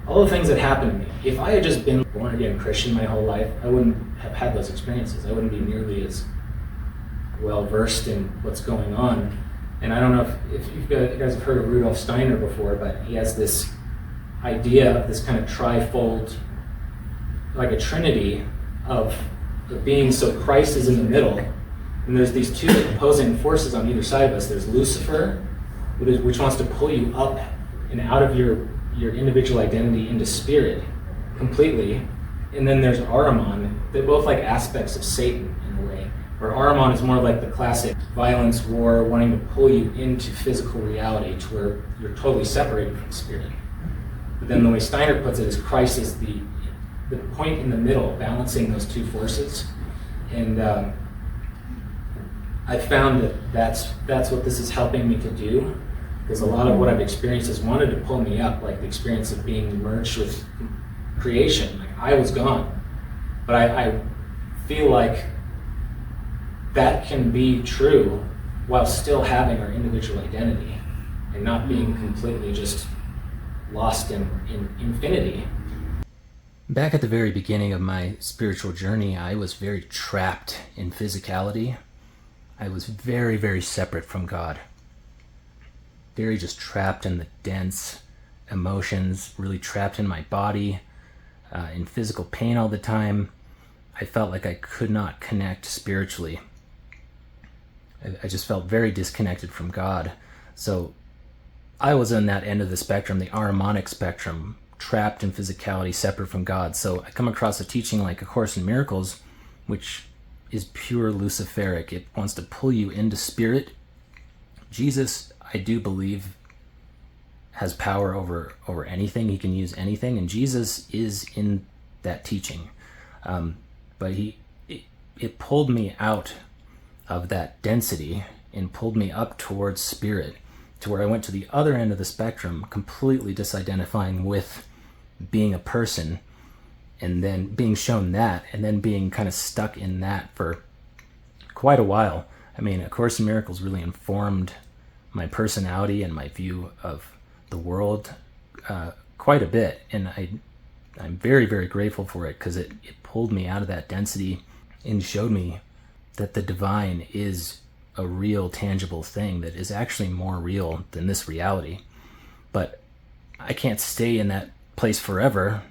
all the things that happened to me, if I had just been born again Christian my whole life, I wouldn't have had those experiences. I wouldn't be nearly as well versed in what's going on. And I don't know if you guys have heard of Rudolf Steiner before, but he has this idea of this kind of trifold, like a trinity of being. So Christ is in the middle, and there's these two opposing forces on either side of us. There's Lucifer, which wants to pull you up and out of your individual identity into spirit completely. And then there's Ahriman. They're both like aspects of Satan in a way. Where Ahriman is more like the classic violence, war, wanting to pull you into physical reality to where you're totally separated from spirit. But then the way Steiner puts it is Christ is the point in the middle, balancing those two forces. And I found that's what this is helping me to do. because a lot of what I've experienced has wanted to pull me up, like the experience of being merged with creation. Like I was gone, but I feel like that can be true while still having our individual identity and not being completely just lost in infinity. Back at the very beginning of my spiritual journey, I was very trapped in physicality. I was very, very separate from God. Very just trapped in the dense emotions, really trapped in my body, in physical pain all the time. I felt like I could not connect spiritually. I just felt very disconnected from God. So I was on that end of the spectrum, the Ahrimanic spectrum, trapped in physicality, separate from God. So I come across a teaching like A Course in Miracles, which is pure Luciferic. It wants to pull you into spirit. Jesus, I do believe, has power over anything. He can use anything, and Jesus is in that teaching. But it pulled me out of that density and pulled me up towards spirit, to where I went to the other end of the spectrum, completely disidentifying with being a person, and then being shown that, and then being kind of stuck in that for quite a while. I mean, A Course in Miracles really informed my personality and my view of the world quite a bit, and I'm very, very grateful for it, because it pulled me out of that density and showed me that the divine is a real, tangible thing that is actually more real than this reality. But I can't stay in that place forever,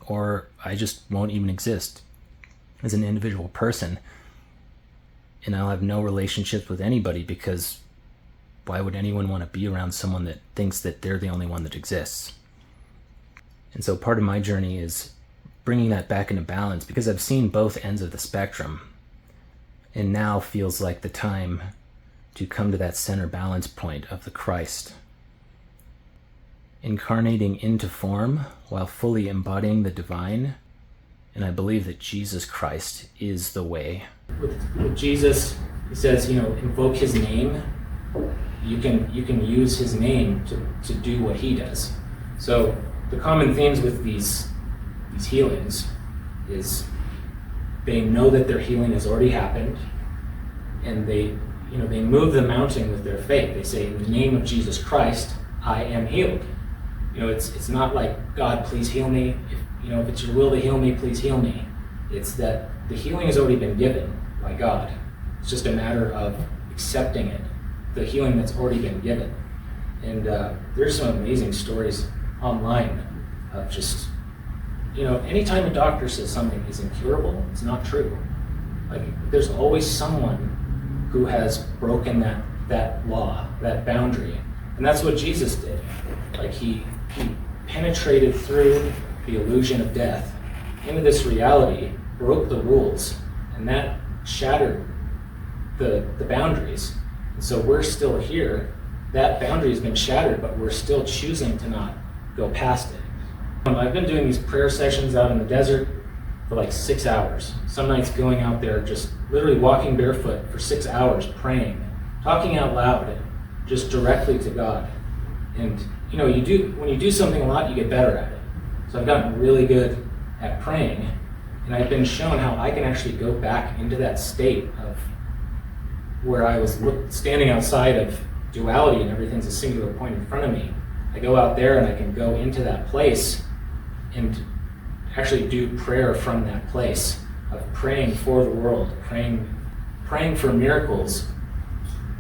or I just won't even exist as an individual person. And I'll have no relationships with anybody, because why would anyone want to be around someone that thinks that they're the only one that exists? And so part of my journey is bringing that back into balance, because I've seen both ends of the spectrum, and now feels like the time to come to that center balance point of the Christ, incarnating into form while fully embodying the divine. And I believe that Jesus Christ is the way. With Jesus, he says, invoke his name. You can use his name to do what he does. So the common themes with these healings is they know that their healing has already happened, and they move the mountain with their faith. They say, in the name of Jesus Christ, I am healed. It's not like, God, please heal me. If it's your will to heal me, please heal me. It's that the healing has already been given by God. It's just a matter of accepting it, the healing that's already been given. And there's some amazing stories online of just, anytime a doctor says something is incurable, it's not true. Like, there's always someone who has broken that law, that boundary. And that's what Jesus did. Like, he penetrated through the illusion of death into this reality, broke the rules, and that shattered the boundaries. And so we're still here. That boundary has been shattered, but we're still choosing to not go past it. I've been doing these prayer sessions out in the desert for like 6 hours. Some nights going out there, just literally walking barefoot for 6 hours, praying, talking out loud, just directly to God. And when you do something a lot, you get better at it. So I've gotten really good at praying, and I've been shown how I can actually go back into that state of where I was standing outside of duality and everything's a singular point in front of me. I go out there and I can go into that place and actually do prayer from that place of praying for the world, praying for miracles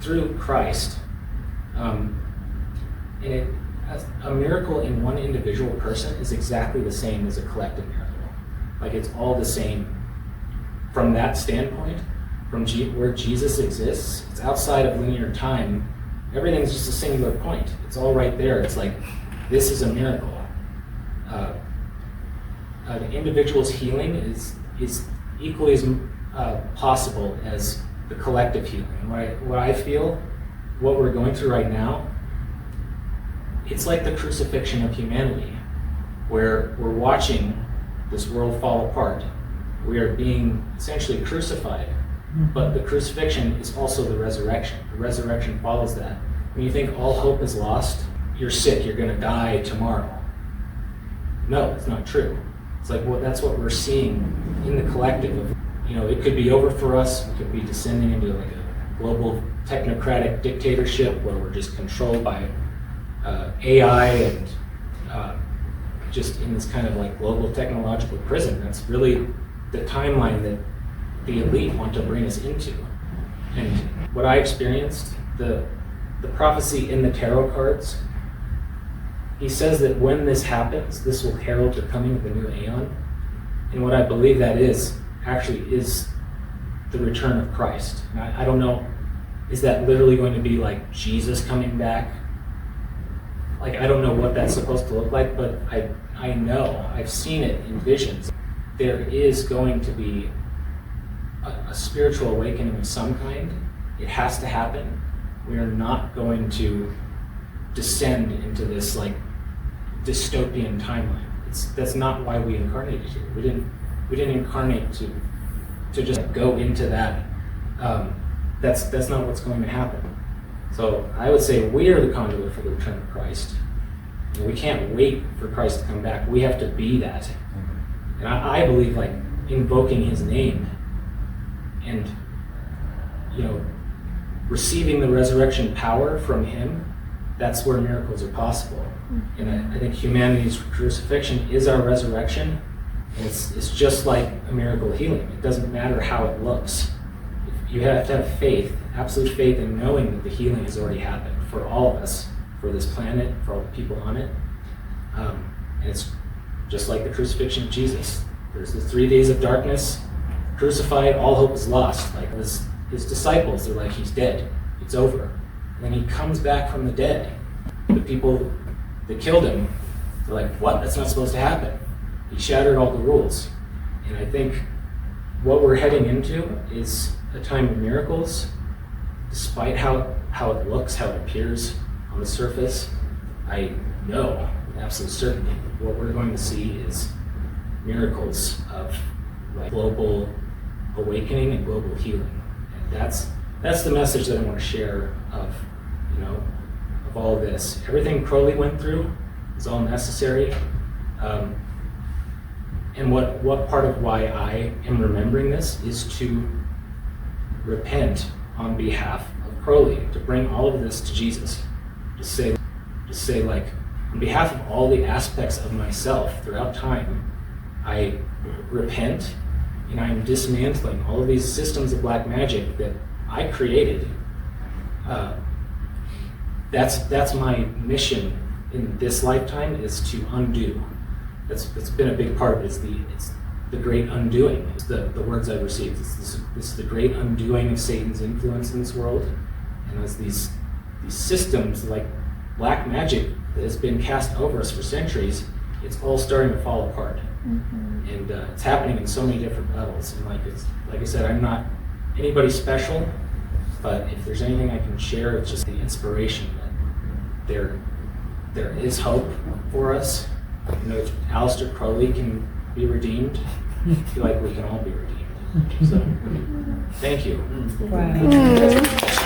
through Christ. And a miracle in one individual person is exactly the same as a collective miracle. Like, it's all the same from that standpoint, from where Jesus exists. It's outside of linear time. Everything's just a singular point. It's all right there. It's like, this is a miracle. An individual's healing is equally as possible as the collective healing. And what I feel, what we're going through right now, it's like the crucifixion of humanity, where we're watching this world fall apart. We are being essentially crucified, but the crucifixion is also the resurrection. The resurrection follows that. when you think all hope is lost, you're sick, you're going to die tomorrow. No, it's not true. It's like, well, that's what we're seeing in the collective. Of, it could be over for us. We could be descending into like a global technocratic dictatorship where we're just controlled by AI and just in this kind of like global technological prison. That's really the timeline that the elite want to bring us into. And what I experienced, the prophecy in the tarot cards, he says that when this happens, this will herald the coming of the new aeon. And what I believe that is, actually is the return of Christ. And I don't know, is that literally going to be like Jesus coming back? Like, I don't know what that's supposed to look like, but I know, I've seen it in visions. There is going to be a spiritual awakening of some kind. It has to happen. We are not going to descend into this like dystopian timeline. That's not why we incarnated here. We didn't incarnate to just go into that. That's not what's going to happen. So I would say we are the conduit for the return of Christ. And we can't wait for Christ to come back. We have to be that. And I believe like invoking his name and receiving the resurrection power from him, that's where miracles are possible. And I think humanity's crucifixion is our resurrection. And it's just like a miracle healing. It doesn't matter how it looks. You have to have faith, absolute faith in knowing that the healing has already happened for all of us, for this planet, for all the people on it. And it's just like the crucifixion of Jesus. There's the 3 days of darkness, crucified, all hope is lost. Like his disciples, they're like, he's dead, it's over. And then he comes back from the dead. The people that killed him, they're like, what? That's not supposed to happen. He shattered all the rules. And I think what we're heading into is a time of miracles, despite how it looks, how it appears on the surface. I know with absolute certainty what we're going to see is miracles of like global awakening and global healing. And that's the message that I want to share of all of this. Everything Crowley went through is all necessary. And what part of why I am remembering this is to repent on behalf of Crowley, to bring all of this to Jesus, to say like, on behalf of all the aspects of myself throughout time, I repent and I am dismantling all of these systems of black magic that I created. That's my mission in this lifetime, is to undo. That's been a big part of it. It's the great undoing. It's the words I've received. This is the great undoing of Satan's influence in this world. And as these systems like black magic that has been cast over us for centuries, it's all starting to fall apart. Mm-hmm. And it's happening in so many different levels. And like I said, I'm not anybody special, but if there's anything I can share, it's just the inspiration that there is hope for us. If Aleister Crowley can be redeemed, I feel like we can all be redeemed. So, thank you. Wow.